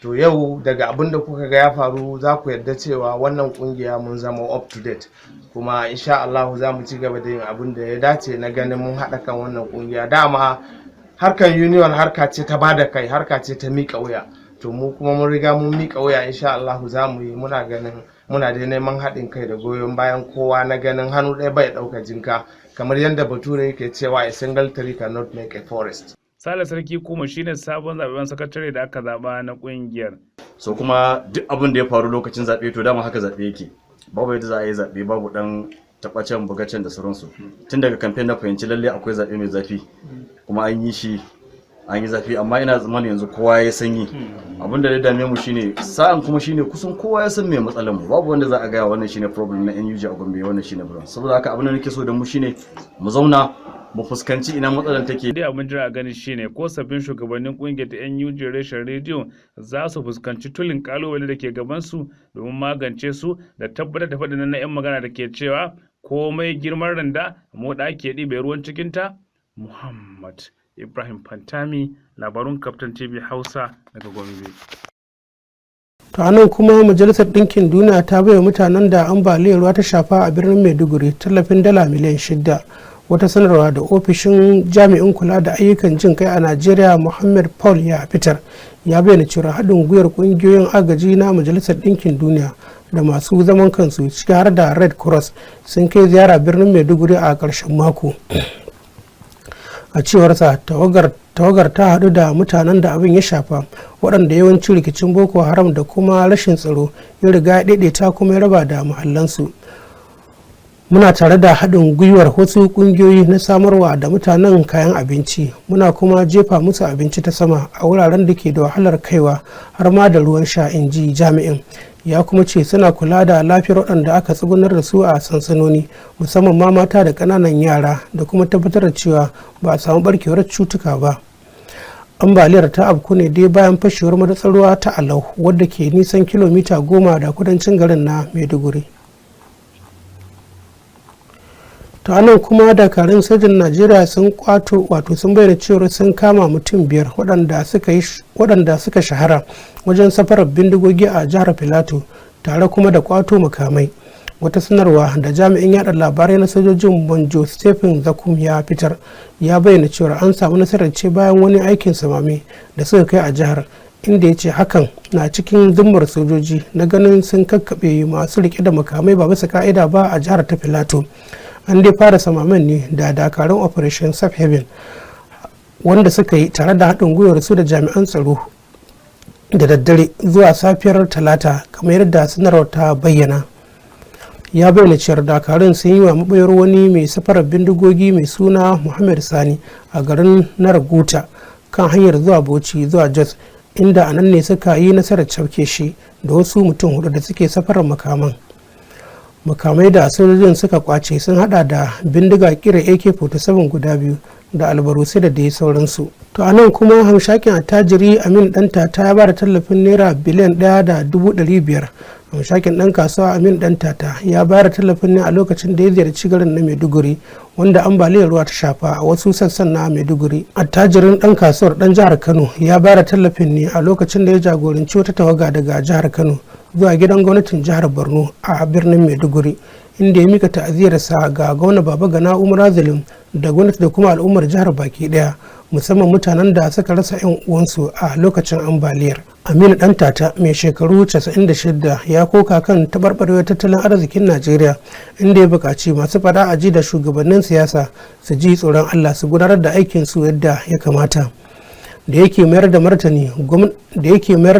To yau daga abin da kuka ga ya faru za ku yarda cewa wannan kungiya mun zama up to date, kuma insha Allah za mu ci gaba da yin abin da ya dace na ganin mun haɗa kan wannan kungiya. Dama harkan union harka ce ta bada kai, harka ce ta miƙa wuya, to mu kuma mun riga mun miƙa wuya. Insha Allah za mu yi, muna ganin muna da neman haɗin kai da goyon bayan kowa na ganin hannu ɗaya bai ɗauka jinka, kamar yadda bature yake cewa a single tree cannot make a forest. Sale Sarki kuma shine sabon zaɓen sakatare da aka zaɓa na ƙungiyar. So kuma duk abin da ya faru lokacin zaɓe to dama haka zaɓe yake. Babu yadda za a yi zaɓe babu ɗan taɓacen bugacen da sauransu. Tun daga kamfen na fahimci lalle akwai zaɓe mai zafi, kuma an yi shi an yi zafi, amma ina zamani yanzu kowa ya sanyi. Abin da ya dame mu shine sa'an kuma shine kusan kowa ya san me matsalar mu, babu wanda za a gaya wannan shine problem na NUJ a Gombe, wannan shine problem. Saboda haka abin da nake so da mu shine mu zauna mu fuskanci ina matsalar take. Dai abin jira gani shine ko sabbin shugabannin kungiyar ta NUJ reshen rediyo za su fuskanci tulin kalubale da ke gaban su domin magance su da tabbatar da faɗin na 'yan magana da ke cewa komai girman randa moda ke ɗibe ruwan cikinta. Muhammad Ibrahim Fantami, labarun Kaftan TV Hausa daga Gombe. To anan kuma Majalisar Ɗinkin Duniya ta bai wa mutanen da ambaliyar ruwa ta shafa a birnin Maiduguri tallafin dala miliyan 6. Wata sanarwa da ofishin jami'in kula da ayyukan jin kai a Najeriya Muhammad Paul ya fitar ya bayyana cewa haɗin gwiwar ƙungiyoyin agaji na Majalisar Ɗinkin Duniya da masu zaman kansu ciki har da red cross sun kai ziyara birnin maiduguri a ƙarshen mako. A cewarsa tawagar ta haɗu da mutanen da abin ya shafa waɗanda yawancin rikicin boko haram da kuma rashin tsaro ya riga ya daidaita kuma ya raba da muhallansu. Muna tare da haɗin gwiwar wasu ƙungiyoyi na samarwa da mutanen kayan abinci, muna kuma jefa musu abinci ta sama a wuraren da ke da wahalar kaiwa har ma da ruwan sha, in ji jami'in. Ya kuma ce suna kula da lafiyar waɗanda aka tsugunar da su a sansanoni, musamman ma mata da ƙananan yara, da kuma tabbatar da cewa ba a samu barkewar cutuka ba. Ambaliyar ta afku ne dai bayan fashewar madatsar ruwa ta Alau, wadda ke nisan kilomita 10 da kudancin garin na Maiduguri. To nan kuma dakarun sojin Najeriya sun sun bayyana cewa sun kama mutum 5 waɗanda suka shahara wajen safarar bindigogi a jihar Filato, tare kuma da kwato makamai. Wata sanarwa da jami'in yada labarai na sojojin Manjo Stephen Zakum ya fitar ya bayyana cewa an samu nasarar ce bayan wani aikin samame da suka kai a jihar, inda ya ce hakan na cikin zummar sojoji na ganin sun kakkaɓe masu rike da makamai ba bisa ka'ida ba a jihar ta Filato. An dai fara samamen ne da dakarun Operation Safe Haven wanda suka yi tare da haɗin gwiwar su da jami'an tsaro da daddare zuwa safiyar Talata, kamar yadda sanarwar ta bayyana. Ya bayyana cewar dakarun sun yi wa mabayar wani mai safarar bindigogi mai suna Muhammad Sani a garin Naraguta kan hanyar zuwa Bauchi zuwa Jos, inda a nan ne suka yi nasarar cafke shi da wasu mutum 4 da suke safarar makamai da sojojin suka kwace sun hada da bindiga kira AK-47 guda 2 da albarusai da dai sauransu. To a nan kuma hamshakin attajiri Amin Dantata ya ba da tallafin naira biliyan 1.500. Hamshakin dan kasuwa Amin Dantata ya bayar da tallafin ne a lokacin da ya ziyarci garin na Maiduguri, wanda ambaliyar ruwa ta shafa a wasu sassan na Maiduguri. Attajirin dan kasuwar dan jihar Kano ya bayar da tallafin ne a lokacin da ya jagoranci wata tawaga daga jihar Kano zuwa gidan gwamnatin jihar Borno a birnin Maiduguri, inda ya mika ta'aziyarsa ga gwamna Babagana Umar Zulum da gwamnati da kuma al'ummar jihar baki daya, musamman mutanen da suka rasa 'yan uwansu a lokacin ambaliyar. Aminu Dantata mai shekaru 96 ya koka kan taɓarɓarewar tattalin arzikin Najeriya, inda ya buƙaci masu fada aji da shugabannin siyasa su ji tsoron Allah su gudanar da aikin su yadda ya kamata. Da yake mayar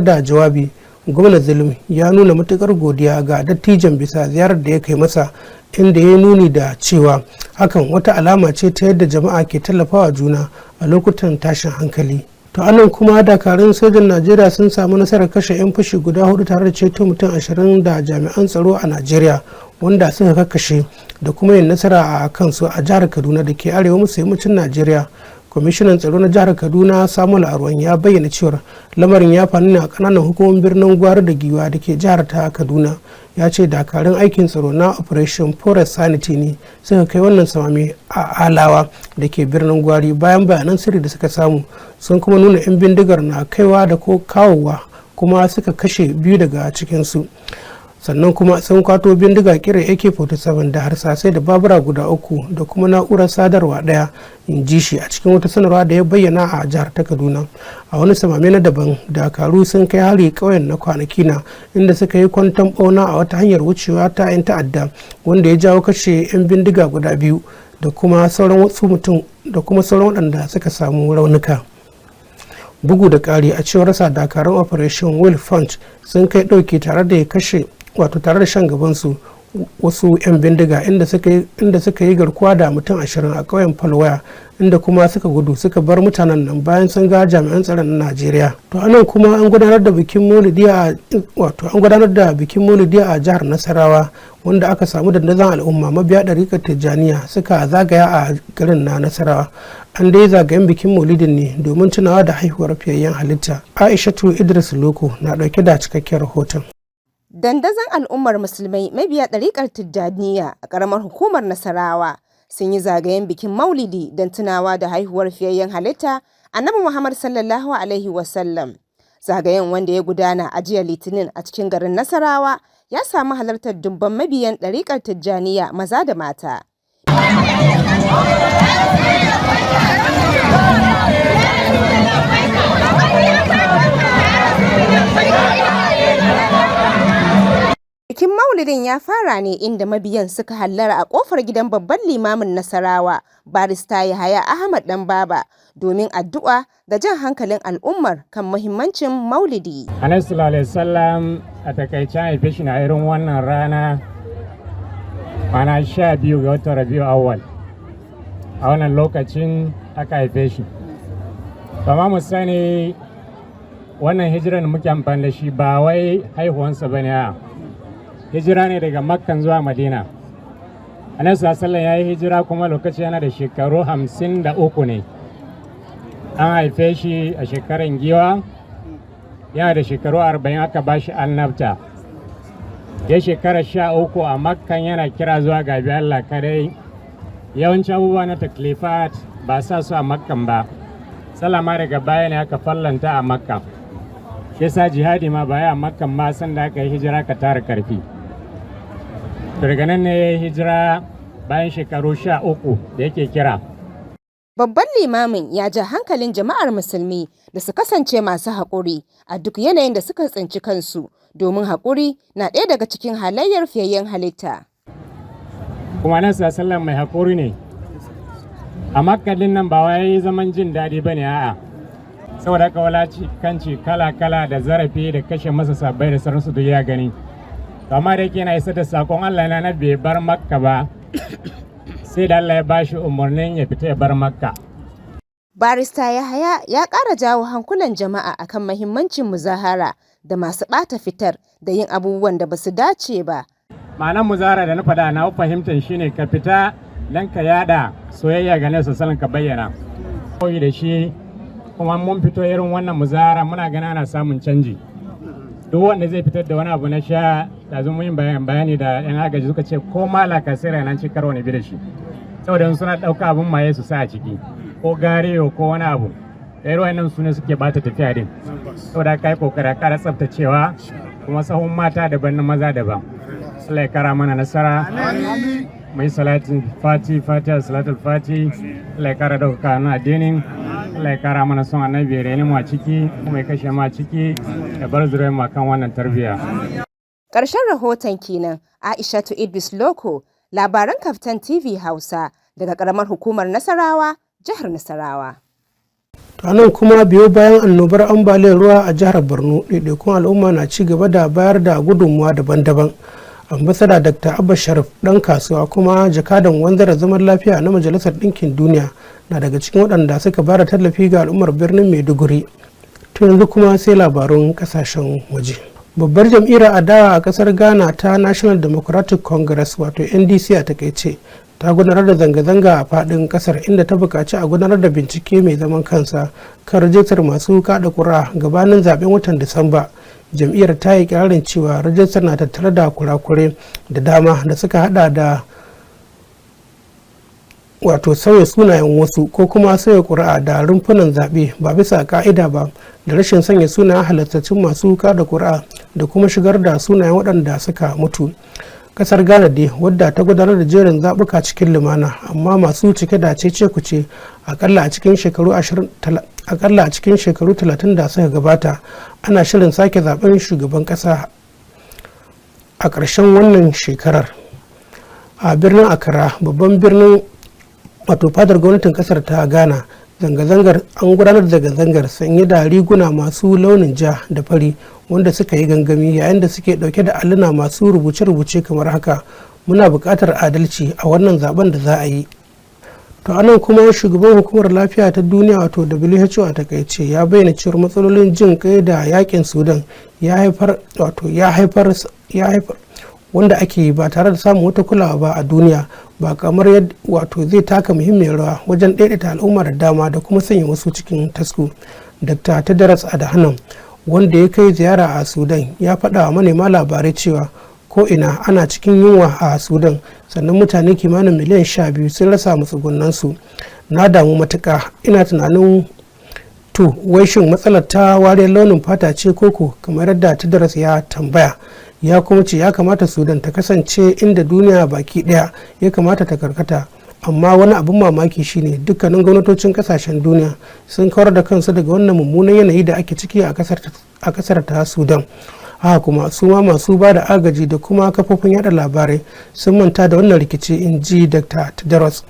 da jawabi, gwamnan Zulum ya nuna matukar godiya ga dattijan bisa ziyarar da ya kai masa, inda ya nuni da cewa hakan wata alama ce ta yadda jama'a ke tallafawa juna a lokutan tashin hankali. To anan kuma dakarun sojan Najeriya sun samu nasarar kashe 'yan fashi guda 4 tare da ceto mutum 20 da jami'an tsaro a Najeriya wanda suka kakkashe da kuma yin nasara a kansu a jihar Kaduna da ke arewa maso yammacin Najeriya. Kwamishinan tsaro na jihar Kaduna Samuel Arwan ya bayyana cewar lamarin ya faru ne a kananan hukumomin birnin Gwari da Giwa da ke jihar ta Kaduna. Ya ce dakarun aikin tsaro na Operation Forest Sanity ne suka kai wannan samame a Alawa da ke birnin Gwari bayan bayanan sirri da suka samu, sun kuma nuna 'yan bindigar na kaiwa da ko kawowa, kuma suka kashe 2 daga cikinsu. Sannan kuma sun kwato bindiga kira AK-47 da harsasai da babura guda 3 da kuma na'urar sadarwa 1, in ji shi a cikin wata sanarwa da ya bayyana a jihar ta Kaduna. A wani samame na daban, dakaru sun kai hari ƙauyen na Kwanaki na, inda suka yi kwanton bauna a wata hanyar wucewa ta 'yan ta'adda, wanda ya jawo kashe 'yan bindiga guda 2 da kuma sauran waɗanda suka samu raunuka. Bugu da ƙari, a cewar sa dakarun Operation Will Punch sun kai ɗauki tare da shan gabansu wasu 'yan bindiga inda suka yi garkuwa da mutum 20 a ƙauyen Falwaya, inda kuma suka gudu suka bar mutanen nan bayan sun ga jami'an tsaron na Najeriya. To anan kuma an gudanar da bikin Maulidi a jihar Nasarawa, wanda aka samu dandazon al'umma mabiya ɗarikar Tijjaniya suka zagaya a garin na Nasarawa. An dai zagayen bikin Maulidin ne domin tunawa da haihuwar fiyayyen halitta. Aishatu Idris Loko na ɗauke da cikakkiyar rahoton. Dandazon al'ummar musulmai mabiya ɗariƙar Tijjaniya a ƙaramar hukumar Nasarawa sun yi zagayen bikin Maulidi don tunawa da haihuwar fiyayyen halitta Annabi Muhammad sallallahu alaihi wasallam. Zagayen, wanda ya gudana a jiya Litinin a cikin garin Nasarawa, ya samu halartar dubban mabiyan ɗariƙar Tijjaniya maza da mata. Bikin Maulidin ya fara ne inda mabiyan suka hallara a kofar gidan babban limamin Nasarawa, Barista Yahaya Ahmad Danbaba, domin addu'a da jan hankalin al'ummar kan muhimmancin Maulidi. Annabi sallallahu alaihi wasallam a takaice haife shi na irin wannan rana mana 12 ga watan Rabiul Awwal. A wannan lokacin aka haife shi. Kama mu sani wannan hijiran muke amfani da shi ba wai haihuwansa bane a hijira ne daga Makkan zuwa Madina. Annabi sallallahu alaihi ya yi hijira kuma lokaci yana da shekaru 53 ne. An haife shi a shekaran giwa, yana da shekaru 40 aka ba shi annabta. Ya shekara 13 a Makkan yana kira zuwa gabi Allah kadai. Yawancin abubuwa na taklifat ba sa su a Makkan ba. Salama daga baya ne aka fallanta a Makka. Shi yasa jihadi ma baya a Makkan ma sanda aka yi hijira ka tara karfi. Daga nan ne ya yi hijira bayan shekaru 13 da yake kira. Babban limamin ya ja hankalin jama'ar musulmi da su kasance masu haƙuri a duk yanayin da suka tsinci kansu, domin haƙuri na ɗaya daga cikin halayyar fiyayyen halitta. Kuma nan sallan mai haƙuri ne. A Makkalin nan ba wai zaman jin daɗi ba ne a'a. Saboda haka walakanci kala-kala da zarafi da kashe masa sabbai da sauransu duk ya gani. Amma da yake na isa da sakon Allah na bai bar Makka ba, sai da Allah ya bashi umarnin ya fita ya bar Makka. Barista Yahaya ya ƙara jawo hankulan jama'a akan mahimmancin muzahara da masu ɓata fitar da yin abubuwan da basu dace ba. Ma'anar muzahara da na faɗa na fahimtar shine ka fita dan ka yada soyayya ga Nabi sallallahu ka bayyana. Koyi da shi kuma mun fito irin wannan muzahara muna ganin ana samun canji. Duk wanda zai fitar da wani abu na sha da mun yin bayani da yan agaji suka ce ko malaka sai nan ci karo ne bi da shi. Saboda suna ɗauka abin maye su sa a ciki ko gareyo ko wani abu. Da irin wannan su ne suke bata tafiya din. Saboda kai kokari kara tsaftacewa kuma sahun mata daban na maza daban. Allah ya kara mana nasara. Mai salatin fatiha salatul fati. Allah ya kara dauka na addinin. Allah ya kara mana son annabi ya rene mu a ciki kuma ya kashe mu a ciki ya bar zuriyar mu kan wannan tarbiyya. Ƙarshen rahoton kenan, Aishatu Idris Loko, labaran Kaftan TV Hausa daga ƙaramar hukumar Nasarawa, jihar Nasarawa. Nan kuma biyo bayan annobar ambaliyar ruwa a jihar Borno, ɗaiɗaikun al'umma na ci gaba da bayar da gudunmuwa daban-daban. Ambasada Dr. Abba Sharif ɗan kasuwa kuma jakadan wanzar zaman lafiya na Majalisar Ɗinkin Duniya na daga cikin waɗanda suka bada tallafi ga al'ummar birnin Maiduguri. To yanzu kuma sai labarun ƙasashen waje. Babbar jam'iyyar adawa a ƙasar Ghana ta National Democratic Congress wato NDC a takaice ta gudanar da zanga-zanga a faɗin ƙasar inda ta buƙaci a gudanar da bincike mai zaman kansa kan rajistar masu kaɗa ƙuri'a gabanin zaben watan Disamba. Jam'iyyar ta yi ƙirarin cewa rajistar na tattare da kurakure da dama da suka hada da wato sauya sunayen wasu ko kuma sauya ƙuri'a da rumfunan zaɓe ba bisa ƙa'ida ba da rashin sanya sunayen halattattun masu kada ƙuri'a da kuma shigar da sunayen waɗanda suka mutu. Kasar Ghana dai wadda ta gudanar da jerin zaɓuka cikin lumana amma masu cike da cece-kuce akalla a cikin shekaru 30 da suka gabata, ana shirin sake zaben shugaban ƙasa a ƙarshen wannan shekarar. A birnin Accra, babban birnin wato fadar gwamnatin ƙasar ta Ghana, zanga-zangar an gudanar da zanga-zangar sanye da riguna masu launin ja da fari wanda suka yi gangami yayin da suke dauke da alluna masu rubuce-rubuce kamar haka: muna buƙatar adalci a wannan zaben da za a yi. To anan kuma shugaban hukumar lafiya ta duniya wato WHO a takaice ya bayyana cewa matsalolin jin kai da yakin Sudan ya haifar wanda ake yi ba tare da samun wata kulawa ba a duniya, ba kamar yadda wato zai taka muhimmiyar rawa wajen daidaita al'umma da dama da kuma sanya wasu cikin tasku. Dr. Tedros Adhanom wanda ya kai ziyara a Sudan ya faɗa wa manema labarai cewa ko ina ana cikin yunwa a Sudan, sannan mutane kimanin miliyan 12 sun rasa matsugunansu. Na damu matuƙa, ina tunanin to wai shin matsalar ta wariyar launin fata ce koko, kamar yadda Tedros ya tambaya. Ya kuma ce ya kamata Sudan ta kasance inda duniya baki daya ya kamata ta karkata, amma wani abin mamaki shine dukkanin gwamnatocin kasashen duniya sun kawar da kansu daga wannan mummunan yanayi da ake ciki a kasar ta Sudan. haka kuma su ma masu ba da agaji da kuma kafofin yada labarai sun manta da wannan rikici, in ji Dr. Tedros.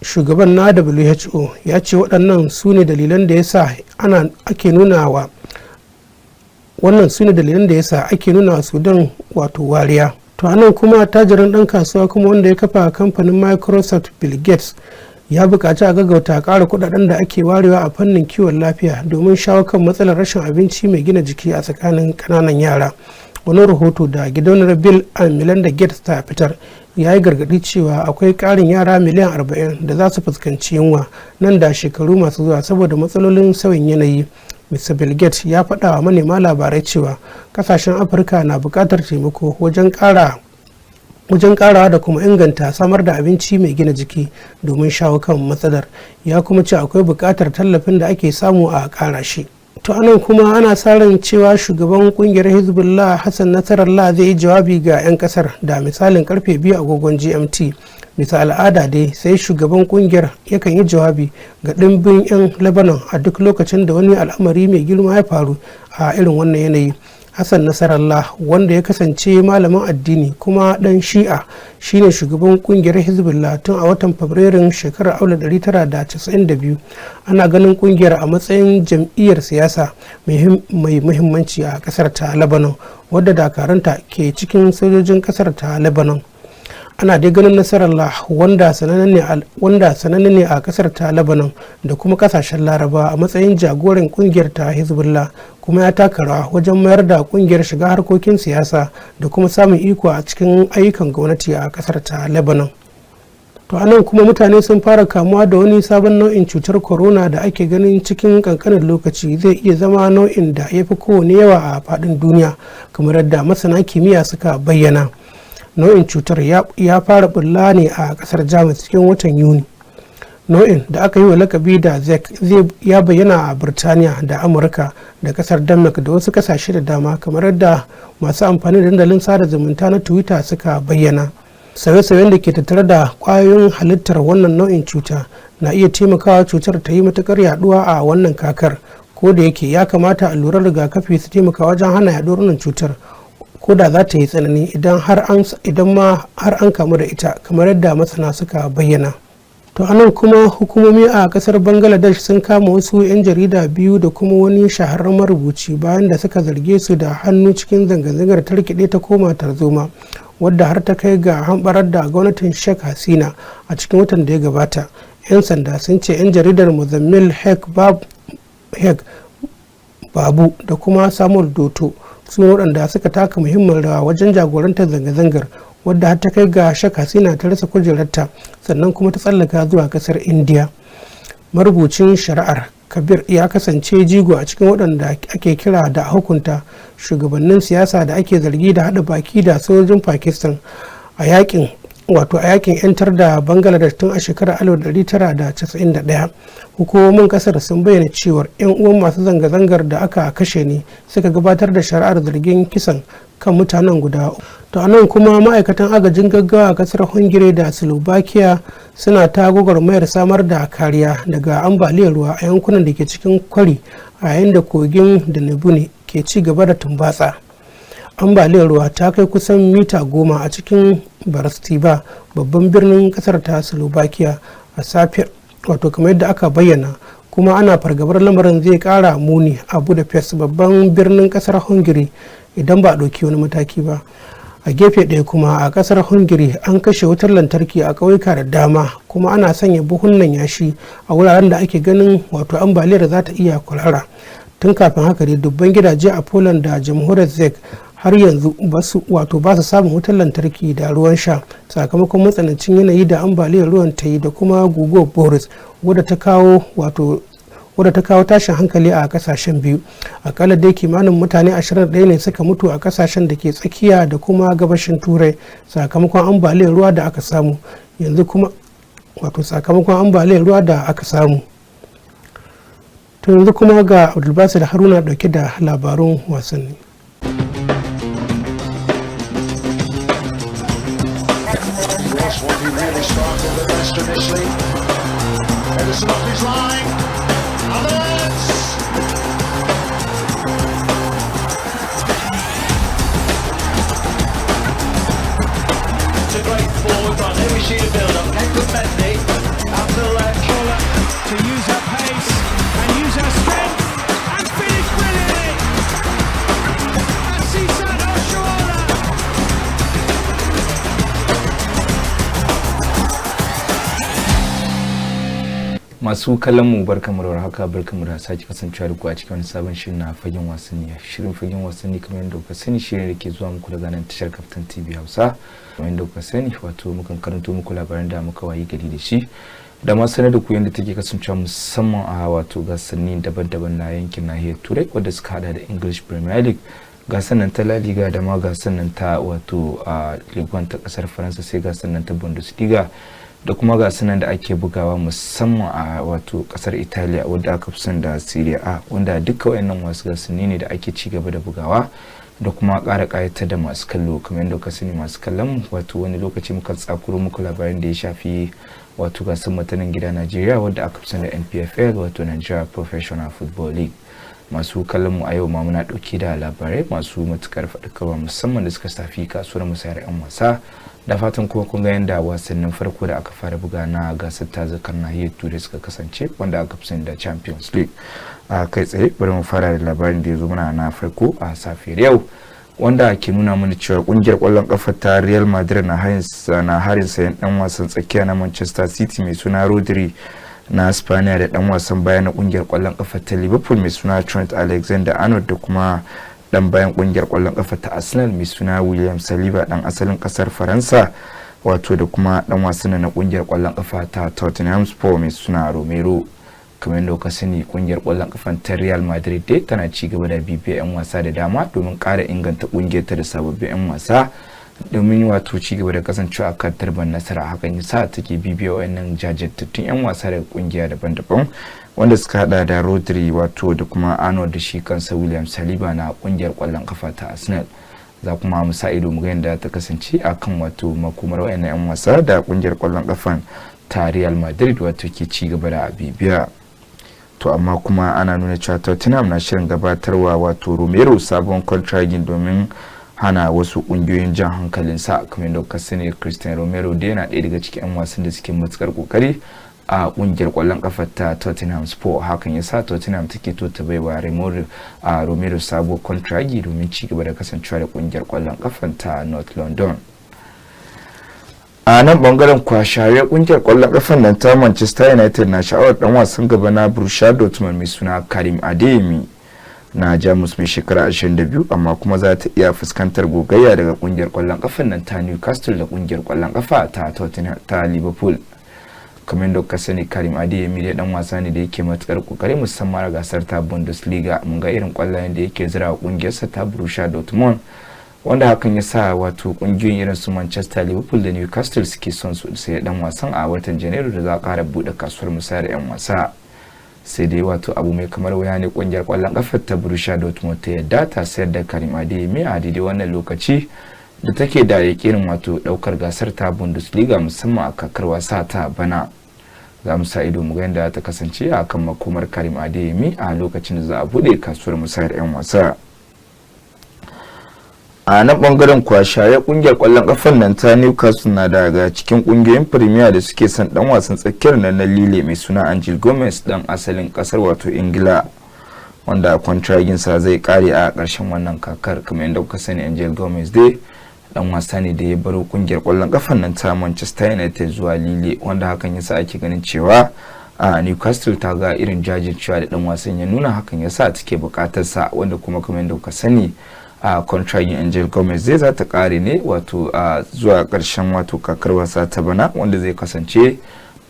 Shugaban na WHO ya ce waɗannan su ne dalilan da ya sa ake nuna wa Sudan wato wariya. To anan kuma tajirin ɗan kasuwa kuma wanda ya kafa kamfanin Microsoft, Bill Gates, ya buƙaci a gaggauta ƙara kuɗaɗen da ake warewa a fannin kiwon lafiya domin shawo kan matsalar rashin abinci mai gina jiki a tsakanin ƙananan yara. Wani rahoto da gidauniyar Bill and Melinda Gates ta fitar ya yi gargaɗi cewa akwai ƙarin yara miliyan 40 da za su fuskanci yunwa nan da shekaru masu zuwa saboda matsalolin sauyin yanayi. Mr. Bill Gates ya faɗa wa manema labarai cewa kasashen Afirka na buƙatar taimako wajen ƙarawa da kuma inganta samar da abinci mai gina jiki domin shawo kan matsalar. Ya kuma ce akwai buƙatar tallafin da ake samu a ƙara shi. To anan kuma ana sa ran cewa shugaban kungiyar Hezbollah Hassan Nasrallah zai yi jawabi ga 'yan kasar da misalin karfe 2 agogon GMT. Bisa al'ada dai sai shugaban kungiyar yakan yi jawabi ga ɗimbin 'yan Lebanon a duk lokacin da wani al'amari mai girma ya faru a irin wannan yanayi. Hassan Nasrallah, wanda ya kasance malamin addini kuma ɗan Shi'a, shine shugaban kungiyar Hezbollah tun a watan Fabrairun shekarar 1992. Ana ganin kungiyar a matsayin jam'iyyar siyasa mai muhimmanci a kasar ta Lebanon, wadda dakaranta ke cikin sojojin kasar ta Lebanon. Ana dai ganin Nasrallah, wanda sananne ne a kasar ta Lebanon da kuma kasashen Laraba, a matsayin jagoran kungiyar ta Hezbollah, kuma ya taka rawa wajen mayar da kungiyar shiga harkokin siyasa da kuma samun iko a cikin ayyukan gwamnati a kasar ta Lebanon. To anan kuma mutane sun fara kamuwa da wani sabon nau'in cutar corona da ake ganin cikin kankanin lokaci zai iya zama nau'in da ya fi kowane yawa a faɗin duniya, kamar yadda masana kimiyya suka bayyana. Nau'in cutar ya fara bulla ne a kasar Jamus cikin watan Yuni. Nau'in da aka yi wa lakabi da zek ya bayyana a Birtaniya da Amurka da kasar Denmark da wasu kasashe da dama, kamar yadda masu amfani da dandalin sada zumunta na Twitter suka bayyana. Sauye-sauyen da ke tattare da kwayoyin halittar wannan nau'in cuta na iya taimakawa cutar ta yi matukar yaduwa a wannan kakar, ko da yake ya kamata allurar rigakafi su taimaka wajen hana yaduwar wannan cutar, ko da za ta yi tsanani idan har an kamu da ita, kamar yadda masana suka bayyana. To anan kuma hukumomi a kasar Bangladesh sun kama wasu 'yan jarida biyu da kuma wani shahararren marubuci bayan da suka zarge su da hannu cikin zanga-zangar ta rikide ta koma tarzoma, wadda har ta kai ga hamɓarar da gwamnatin Sheikh Hasina a cikin watan da ya gabata. 'Yan sanda sun ce 'yan jaridar Muzammil Haq Babu da kuma Samuel Doto sun waɗanda suka taka muhimmin rawa wajen jagorantar zanga-zangar, wadda har ta kai ga Sheikh Hasina ta rasa kujerarta sannan kuma ta tsallaka zuwa kasar India. Marubucin shari'ar Kabir ya kasance jigo a cikin waɗanda ake kira da hukunta shugabannin siyasa da ake zargi da haɗa baki da sojojin Pakistan a yakin 'yantar da Bangladesh tun a shekarar 1991. Hukumomin kasar sun bayyana cewar 'yan uwan masu zanga-zangar da aka kashe ne suka gabatar da shari'ar zargin kisan kan mutanen guda. To anan kuma ma'aikatan agajin gaggawa a kasar Hungary da Slovakia suna ta gwagwarmayar samar da kariya daga ambaliyar ruwa a yankunan da ke cikin kwari, a yayin da kogin Danube ke ci gaba da tumbatsa. Ambaliyar ruwa ta kai kusan mita 10 a cikin Bratislava, babban birnin kasar ta Slovakia, a safiyar kamar yadda aka bayyana, kuma ana fargabar lamarin zai kara muni a Budapest, babban birnin kasar Hungary, idan ba a ɗauki wani mataki ba. A gefe ɗaya kuma a kasar Hungary an kashe wutar lantarki a ƙauyuka da dama, kuma ana sanya buhunan yashi a wuraren da ake ganin ambaliyar za ta iya kwarara. Tun kafin haka dai dubban gidaje a Poland da jamhuriyar Czech har yanzu ba su samun wutar lantarki da ruwan sha sakamakon matsanancin yanayi da ambaliyar ruwan ta yi da kuma guguwar Boris, wadda ta kawo tashin hankali a kasashen biyu. Akalla dai kimanin mutane 21 ne suka mutu a kasashen da ke tsakiya da kuma gabashin Turai sakamakon ambaliyar ruwa da aka samu to yanzu kuma ga Abdulbasir Haruna dauke da labarun wasanni. sheer build-up. Hector Mendy out to the left. Paula to use her pace and use her strength and finish brilliantly. Asisat Oshoala. Masu kallon mu barkamu da haka, barkamu da sake kasancewa da ku a cikin wani sabon shirin na fagen wasanni. Shirin fagen wasanni kamar yadda kuka sani shirin da ke zuwa muku daga nan tashar Kaftan TV Hausa. Kamar yadda kuka sani wato mukan karanto muku labaran da muka wayi gari da shi da ma sanar da ku yadda take kasancewa musamman a wato gasanni daban-daban na yankin nahiyar Turai wanda suka hada da English Premier League, gasar nan ta La Liga da ma gasar nan ta wato a Ligue 1 ta kasar Faransa, sai gasar nan ta Bundesliga da kuma gasar nan da ake bugawa musamman a wato kasar Italiya wadda aka fi son da Serie A, wanda duka wayannan wasu gasanni ne da ake ci gaba da bugawa da kuma ƙara ƙayatar da masu kallo. Kamar yadda ka sani masu kallon mu wato wani lokaci muka tsakuro muku labarin da ya shafi wato gasar matanin gida Najeriya wadda aka fi son da NPFL wato Nigeria Professional Football League. Masu kallon mu a yau ma muna dauke da labarai masu matukar faɗakarwa musamman da suka shafi kasuwar musayar 'yan wasa, da fatan kuma kun ga yadda wasannin farko da aka fara buga na gasar ta zakar nahiyar Turai suka kasance wanda aka fi sani da Champions League. A kai tsaye bari mu fara da labarin da ya zo mana na farko a safiyar yau, wanda ke nuna mana cewa kungiyar kwallon kafa ta Real Madrid na harin sayan dan wasan tsakiya na Manchester City mai suna Rodri na Spaniya da dan wasan baya na kungiyar kwallon kafa ta Liverpool mai suna Trent Alexander-Arnold da kuma dan bayan kungiyar kwallon kafa ta Arsenal mai suna William Saliba dan asalin kasar Faransa, wato da kuma dan wasan na kungiyar kwallon kafa ta Tottenham Hotspur mai suna Romero. Kamar yadda ka sani kungiyar kwallon kafan ta Real Madrid dai tana ci gaba da bibiyar 'yan wasa da dama domin ƙara inganta kungiyar ta da sababbin 'yan wasa domin wato ci gaba da kasancewa a kan tarban nasara. Hakan yasa take bibiyar wayannan jajirtattun 'yan wasa daga kungiya daban-daban wanda suka hada da Rodri wato da kuma Arnold da shi kansa William Saliba na kungiyar kwallon kafa ta Arsenal. Za kuma mu sa ido mu ga yadda ta kasance akan wato makomar wayannan 'yan wasa da kungiyar kwallon kafan ta Real Madrid wato ke ci gaba da bibiya. To amma kuma ana nuna cewa Tottenham na shirin gabatarwa wato Romero sabon contract domin hana wasu kungiyoyin jan hankalinsa. Kamar yadda ka sani Christian Romero da yana ɗaya daga cikin 'yan wasan da suke matukar kokari a kungiyar kwallon kafa ta Tottenham Sport. Hakan yasa Tottenham take to ta baiwa Romero sabon contract domin ci gaba da kasancewa da kungiyar kwallon kafa ta North London. A nan bangaren kwashare kungiyar kwallon kafan nan ta Manchester United na sha'awar dan wasan gaba na Borussia Dortmund mai suna Karim Adeyemi na Jamus mai shekara 22, amma kuma za ta iya fuskantar gogayya daga kungiyar kwallon kafan nan ta Newcastle da kungiyar kwallon kafa ta Tottenham ta Liverpool. Kamar yadda ka sani Karim Adeyemi da dan wasa ne da yake matukar kokari musamman a gasar ta Bundesliga. Mun ga irin kwallayen da yake zira a kungiyarsa ta Borussia Dortmund, wanda hakan ya sa wato kungiyoyin irin su Manchester, Liverpool da Newcastle suke son su sai dan wasan a watan Janairu da za a ƙara bude kasuwar musayar 'yan wasa. Sai dai wato abu mai kamar waya ne kungiyar kwallon kafar ta Borussia Dortmund ta yadda ta sayar da Karim Adeyemi a daidai wannan lokaci da take da yakinin wato daukar gasar ta Bundesliga musamman a kakar wasa ta bana. Za mu sa ido mu ga yadda ta kasance a kan makomar Karim Adeyemi a lokacin da za a bude kasuwar musayar 'yan wasa. A nan bangaren kwashaye kungiyar kwallon kafan nan ta Newcastle na daga cikin kungiyoyin Premier da suke son dan wasan tsakiyar nan na Lille mai suna Angel Gomez dan asalin kasar wato Ingila, wanda kontragin sa zai kare a ƙarshen wannan kakar. Kamar yadda kuka sani Angel Gomez dai dan wasa ne da ya baro kungiyar kwallon kafan nan ta Manchester United zuwa Lille, wanda hakan yasa ake ganin cewa a Newcastle ta ga irin jajircewa da dan wasan ya nuna, hakan yasa take bukatar sa, wanda kuma kamar yadda kuka sani a contragin Angel Gomez zai za ta kare ne wato a zuwa karshen wato kakar wasa ta bana, wanda zai kasance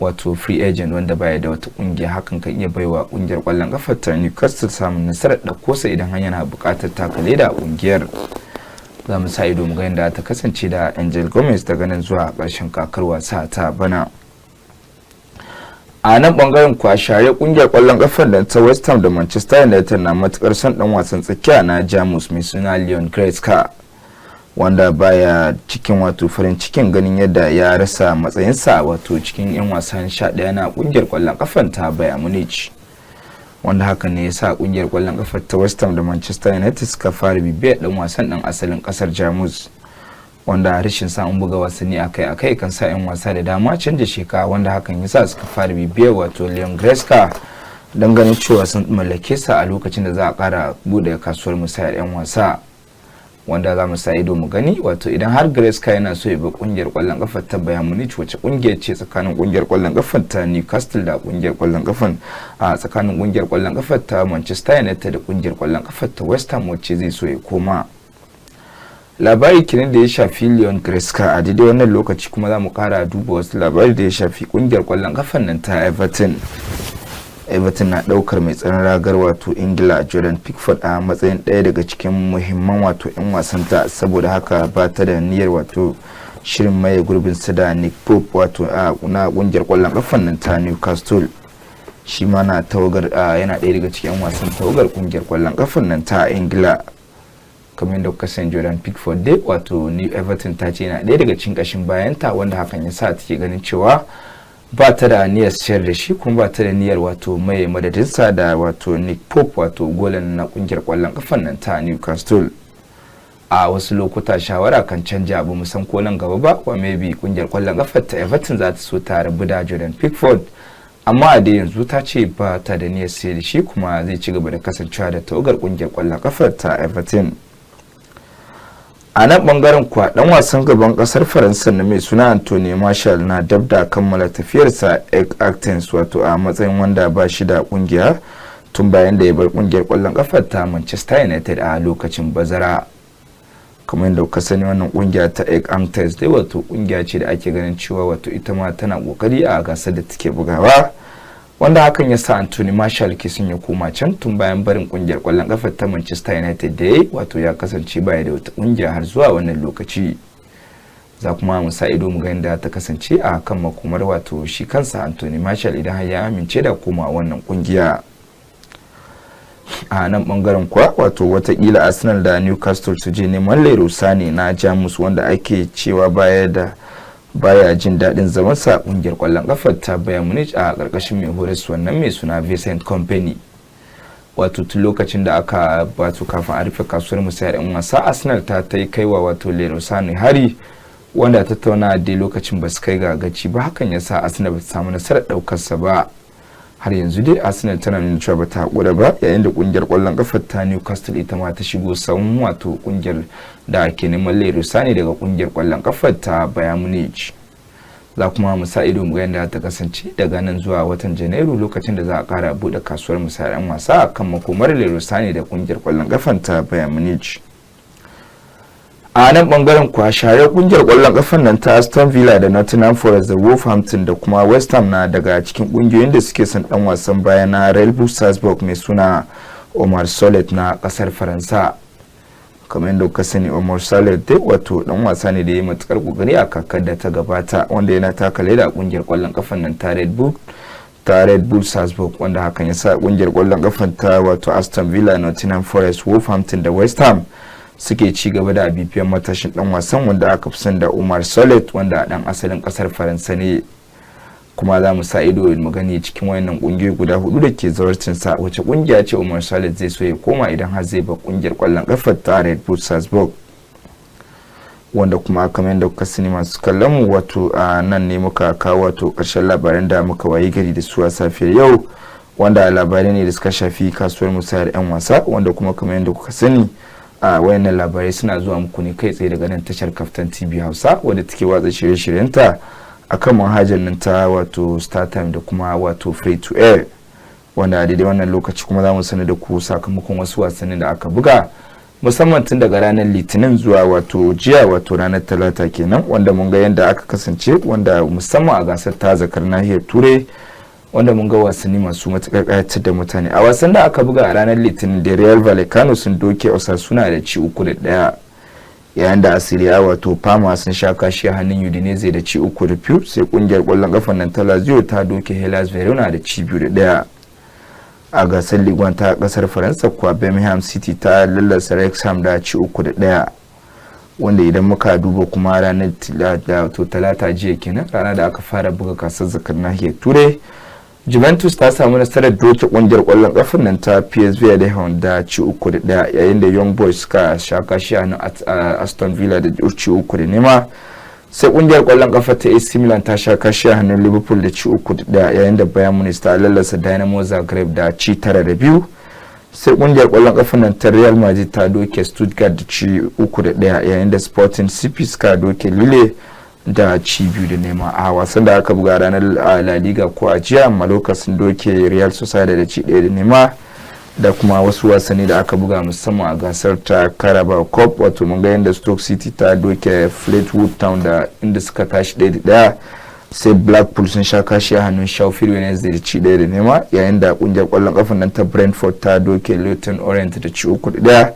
wato free agent wanda baya da wata kungiya. Hakan kan iya baiwa kungiyar kwallon kafar ta Newcastle samun nasarar dauko sa idan yana bukatar takale da kungiyar. Za mu sa ido mu ga yadda ta kasance da Angel Gomez daga nan zuwa karshen kakar wasa ta bana. A nan bangaren kwashare kungiyar kwallon kafar da ta West Ham da Manchester United na matukar son dan wasan tsakiya na Jamus mai suna Leon Goretzka, wanda baya cikin wato farin cikin ganin yadda ya rasa matsayinsa wato cikin 'yan wasan 11 na kungiyar kwallon kafar ta Bayern Munich, wanda hakan ne yasa kungiyar kwallon kafar ta West Ham da Manchester United suka fara bibiyar dan wasan dan asalin kasar Jamus, wanda rashin samun buga wasanni akai-akai kan sa 'yan wasa da dama canja sheka, wanda hakan yasa suka fara bibiyar wato Leon Goretzka don ganin cewa sun mallake sa a lokacin da za a kara bude kasuwar musayar 'yan wasa, wanda za mu sa ido mu gani wato idan har Goretzka yana so ya bi kungiyar kwallon kafa ta Bayern Munich, wace kungiyar ce tsakanin kungiyar kwallon kafa ta Newcastle da kungiyar kwallon kafa a tsakanin kungiyar kwallon kafa ta Manchester United da kungiyar kwallon kafa ta West Ham, wacce zai so ya koma. Labari kiran da ya shafi Leon Goretzka a daidai wannan lokaci kuma za mu kara duba wasu labari da ya shafi kungiyar kwallon kafan nan ta Everton na daukar mai tsaron ragar wato Ingila Jordan Pickford a matsayin ɗaya daga cikin muhimman wato 'yan wasanta, saboda haka ba ta da niyyar wato shirin maye gurbin su da Nick Pope wato na kungiyar kwallon kafan nan ta Newcastle. Shi ma na tawagar yana ɗaya daga cikin 'yan wasan tawagar kungiyar kwallon kafan nan ta Ingila. Kamar yadda kuka san Jordan Pickford dai wato New Everton ta ce yana ɗaya daga cikin ƙashin bayanta, wanda hakan ya sa take ganin cewa ba ta da niyyar siyar da shi, kuma ba ta da niyyar wato mai madadinsa da wato Nick Pope wato golan na kungiyar kwallon kafan nan ta Newcastle. A wasu lokuta shawara kan canja, abu musan ko nan gaba ba, wa maybe kungiyar kwallon kafar ta Everton za ta so ta rabu da Jordan Pickford, amma a dai yanzu ta ce ba ta da niyyar siyar da shi, kuma zai ci gaba da kasancewa da tawagar kungiyar kwallon kafar ta Everton. A nan bangaren kuwa dan wasan gaban kasar Faransa na mai suna Anthony Martial na dab da kammala tafiyarsa Athens wato a matsayin wanda ba shi da kungiya tun bayan da ya bar kungiyar kwallon kafar ta Manchester United a lokacin bazara. Kamar yadda kuka sani wannan kungiya ta Athens dai wato kungiya ce da ake ganin cewa wato ita ma tana kokari a gasar da take bugawa, wanda hakan ya sa Anthony Martial ke son ya koma can tun bayan barin kungiyar kwallon kafa ta Manchester United da yayi, wato ya kasance baya da wata kungiya har zuwa wannan lokaci. Za kuma mu sa ido mu ga yadda ta kasance a kan makomar wato shi kansa Anthony Martial idan har ya amince da koma wannan kungiya. A nan bangaren kuwa wato watakila Arsenal da Newcastle su je neman Leroy Sane na Jamus, wanda ake cewa baya jin daɗin zamansa ƙungiyar ƙwallon ƙafar ta Bayern Munich a ƙarƙashin mai horas wannan mai suna Vincent Kompany. Wato tun lokacin da aka wato kafin a rufe kasuwar musayar 'yan wasa, Arsenal ta yi kaiwa wato Leroy Sane hari, wanda tattauna da lokacin ba su kai ga gaci ba, hakan ya sa Arsenal ba ta samu nasarar ɗaukarsa ba. Har yanzu dai Arsenal tana nuna cewa ba ta haƙura ba, yayin da ƙungiyar ƙwallon ƙafar ta Newcastle ita ma ta shigo sahun wato ƙungiyar da ke neman Leroy Sane daga ƙungiyar ƙwallon ƙafar ta Bayern Munich. Za kuma mu sa ido mu ga yadda ta kasance daga nan zuwa watan Janairu, lokacin da za a ƙara buɗe kasuwar musayar 'yan wasa kan makomar Leroy Sane da ƙungiyar ƙwallon ƙafar ta Bayern Munich. A nan bangaren kuwa share kungiyar kwallon kafan nan ta Aston Villa da Nottingham Forest da Wolverhampton da kuma West Ham na daga cikin kungiyoyin da suke son dan wasan baya na Red Bull Salzburg mai suna Omar Solet na kasar Faransa. Kamar yadda kuka sani, Omar Solet dai wato dan wasa ne da ya yi matukar kokari a kakar da ta gabata, wanda yana taka leda a kungiyar kwallon kafan nan ta Red Bull Salzburg, wanda hakan ya sa kungiyar kwallon kafan ta wato Aston Villa, Nottingham Forest, Wolverhampton da West Ham suke ci gaba da bibiyan matashin dan wasan wanda aka fi san da Omar Solet, wanda dan asalin kasar Faransa ne. Kuma za mu sa ido mu gani cikin wayannan kungiyoyi guda hudu da ke zawarcin sa wace kungiya ce Omar Solet zai so ya koma idan har zai ba kungiyar kwallon kafar ta Red Bull Salzburg, wanda kuma kamar yadda kuka sani masu kallon mu wato a nan ne muka kawo wato karshen labaran da muka wayi gari da su a safiyar yau, wanda labarai ne da suka shafi kasuwar musayar 'yan wasa, wanda kuma kamar yadda kuka sani a wayannan labarai suna zuwa muku ne kai tsaye daga nan tashar Kaftan TV Hausa, wadda take watsa shirye-shiryenta akan manhajar nan ta wato StarTime da kuma wato Free to Air, wanda a daidai wannan lokaci kuma za mu sanar da ku sakamakon wasu wasannin da aka buga musamman tun daga ranar Litinin zuwa wato jiya wato ranar Talata kenan, wanda mun ga yadda aka kasance, wanda musamman a gasar ta zakar nahiyar Turai, wanda mun ga wasanni masu matuƙar ƙayatar da mutane. A wasan da aka buga a ranar Litinin da Real Vallecano sun doke Osasuna da ci 3-1, yayin da a Serie A wato Parma sun sha kashi a hannun Udinese da ci 3-2, sai kungiyar ƙwallon ƙafar nan ta Lazio ta doke Hellas Verona da ci 2-1. A gasar Ligue 1 ta ƙasar Faransa kuwa Birmingham City ta lallasa Wrexham da ci 3-1, wanda idan muka duba kuma ranar Talata jiya kenan, rana da aka fara buga gasar zakar nahiyar Turai, Juventus ta samu nasarar doke kungiyar kwallon kafar nan ta PSV Eindhoven da ci 3-1 yayin da Young Boys suka sha kashi a Aston Villa da ci 3-0. Sai kungiyar kwallon kafa ta AC Milan ta sha kashi a hannun Liverpool da ci 3-1 yayin da Bayern Munich ta lallasa Dynamo Zagreb da ci 9-2. Sai kungiyar kwallon kafa nan ta Real Madrid ta doke Stuttgart da ci 3-1 yayin da Sporting CP suka doke Lille da ci 2-0 a wasan da aka buga ranar La Liga ko a jiya Mallorca sun doke Real Sociedad da ci 1-0 da kuma wasu wasanni da aka buga musamman a gasar ta Carabao Cup wato mun ga yadda Stoke City ta doke Fleetwood Town da inda suka tashi 1-1 sai Blackpool sun sha kashi a hannun Sheffield Wednesday da ci 1-0 yayin da kungiyar kwallon kafan nan ta Brentford ta doke Leyton Orient da ci 3-1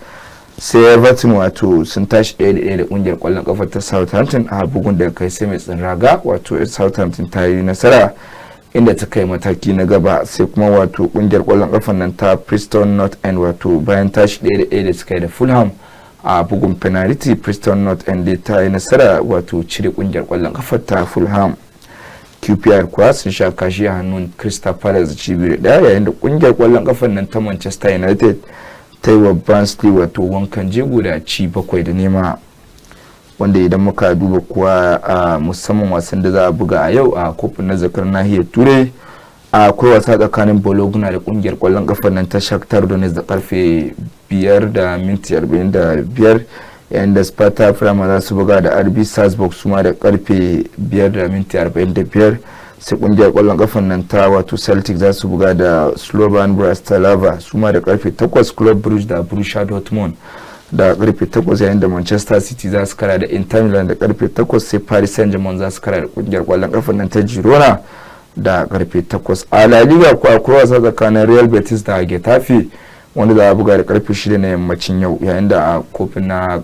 sai Everton wato sun tashi 1-1 da kungiyar kwallon kafa ta Southampton a bugun da kai sai mai tsinraga wato Southampton ta yi nasara inda ta kai mataki na gaba sai kuma wato kungiyar kwallon kafan nan ta Preston North End wato bayan tashi 1-1 da suka yi da Fulham a bugun penalty Preston North End ta yi nasara wato cire kungiyar kwallon kafa ta Fulham. QPR kuwa sun sha kashi a hannun Crystal Palace ci 1 yayin da kungiyar kwallon kafan nan ta Manchester United ta yi wa Barnsley wato wankan jego da ci 7-0 wanda idan muka duba kuwa a musamman wasan da za a buga a yau a kofin na zakar nahiyar turai akwai wasa tsakanin Bologna da kungiyar kwallon kafar nan ta Shakhtar Donetsk da karfe 5:45 yayin da Sparta Praha za su buga da RB Salzburg suma da karfe 5:45 sai kungiyar kwallon kafan nan ta wato Celtic za su buga da Slovan Bratislava suma da karfe 8 Club Brugge da Borussia Dortmund da karfe 8 yayin da Manchester City za su kara da Inter Milan da karfe 8 sai Paris Saint-Germain za su kara da kungiyar kwallon kafan nan ta Girona da karfe 8 a La Liga ko akwai wasa tsakanin Real Betis da Getafe wanda za a buga da karfe 6 na yammacin yau yayin da a kofin na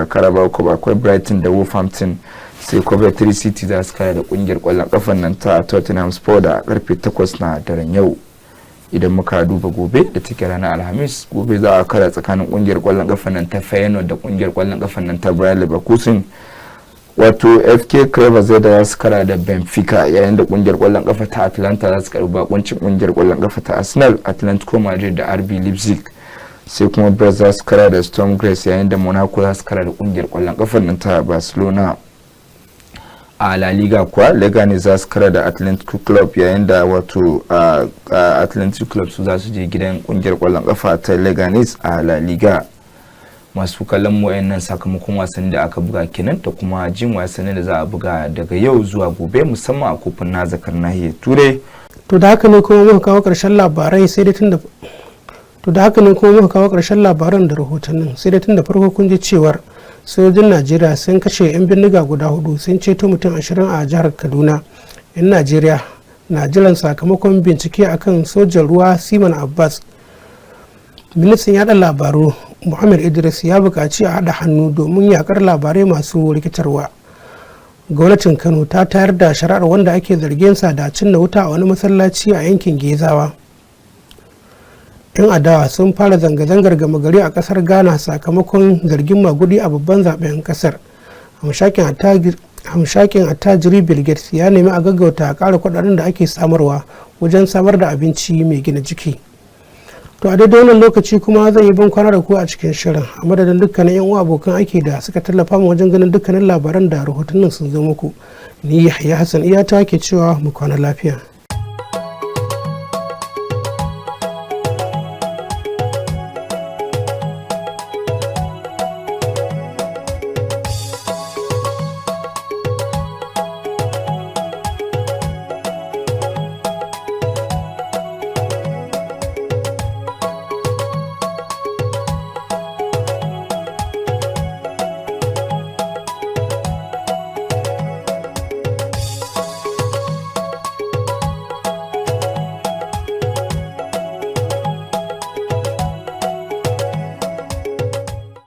Carabao Cup akwai Brighton da Wolverhampton sai Coventry City za su kara da kungiyar kwallon kafan nan ta Tottenham Hotspur da karfe 8 na daren yau. Idan muka duba gobe da take ranar Alhamis gobe za a kara tsakanin kungiyar kwallon kafan nan ta Feyenoord da kungiyar kwallon kafan nan ta Bayer Leverkusen wato FK Crevazes za su kara da Benfica yayin da kungiyar kwallon kafa ta Atlanta za su karbi bakuncin kungiyar kwallon kafa ta Arsenal, Atletico Madrid da RB Leipzig sai kuma Brest za su kara da Sturm Graz yayin da Monaco za su kara da kungiyar kwallon kafa nan ta Barcelona. A La Liga kuwa Leganes za su kara da Atletico Club yayin da wato Atletico Club su za su je gidan kungiyar kwallon kafa ta Leganes a La Liga. Masu kallon mu wayannan sakamakon wasanni da aka buga kenan da kuma jin wasanni da za a buga daga yau zuwa gobe musamman a kofin na zakar nahiyar turai. To da haka ne kuma muka kawo karshen labarai sai dai tunda labaran da rahotannin sai dai tun da farko kun ji cewar sojojin Najeriya sun kashe 'yan bindiga guda 4 sun ceto mutum 20 a jihar Kaduna. 'Yan Najeriya na jiran sakamakon bincike akan sojan ruwa Siman Abbas. Ministan yada labaru Muhammad Idris ya buƙaci a haɗa hannu domin yakar labarai masu rikitarwa. Gwamnatin Kano ta tayar da shari'ar wanda ake zargin sa da cinna wuta a wani masallaci a yankin Gezawa. 'Yan adawa sun fara zanga-zangar gama gari a kasar Ghana sakamakon zargin magudi a babban zaben kasar. Hamshakin attajiri Bill Gates ya nemi a gaggauta a ƙara kuɗaɗen da ake samarwa wajen samar da abinci mai gina jiki. To a daidai wannan lokaci kuma zan yi ban kwana da ku a cikin shirin a madadin dukkanin 'yan uwa abokan aiki da suka tallafa mu wajen ganin dukkanin labaran da rahotannin sun zo muku. Ni Yahya Hassan Iyata ke cewa mu kwana lafiya.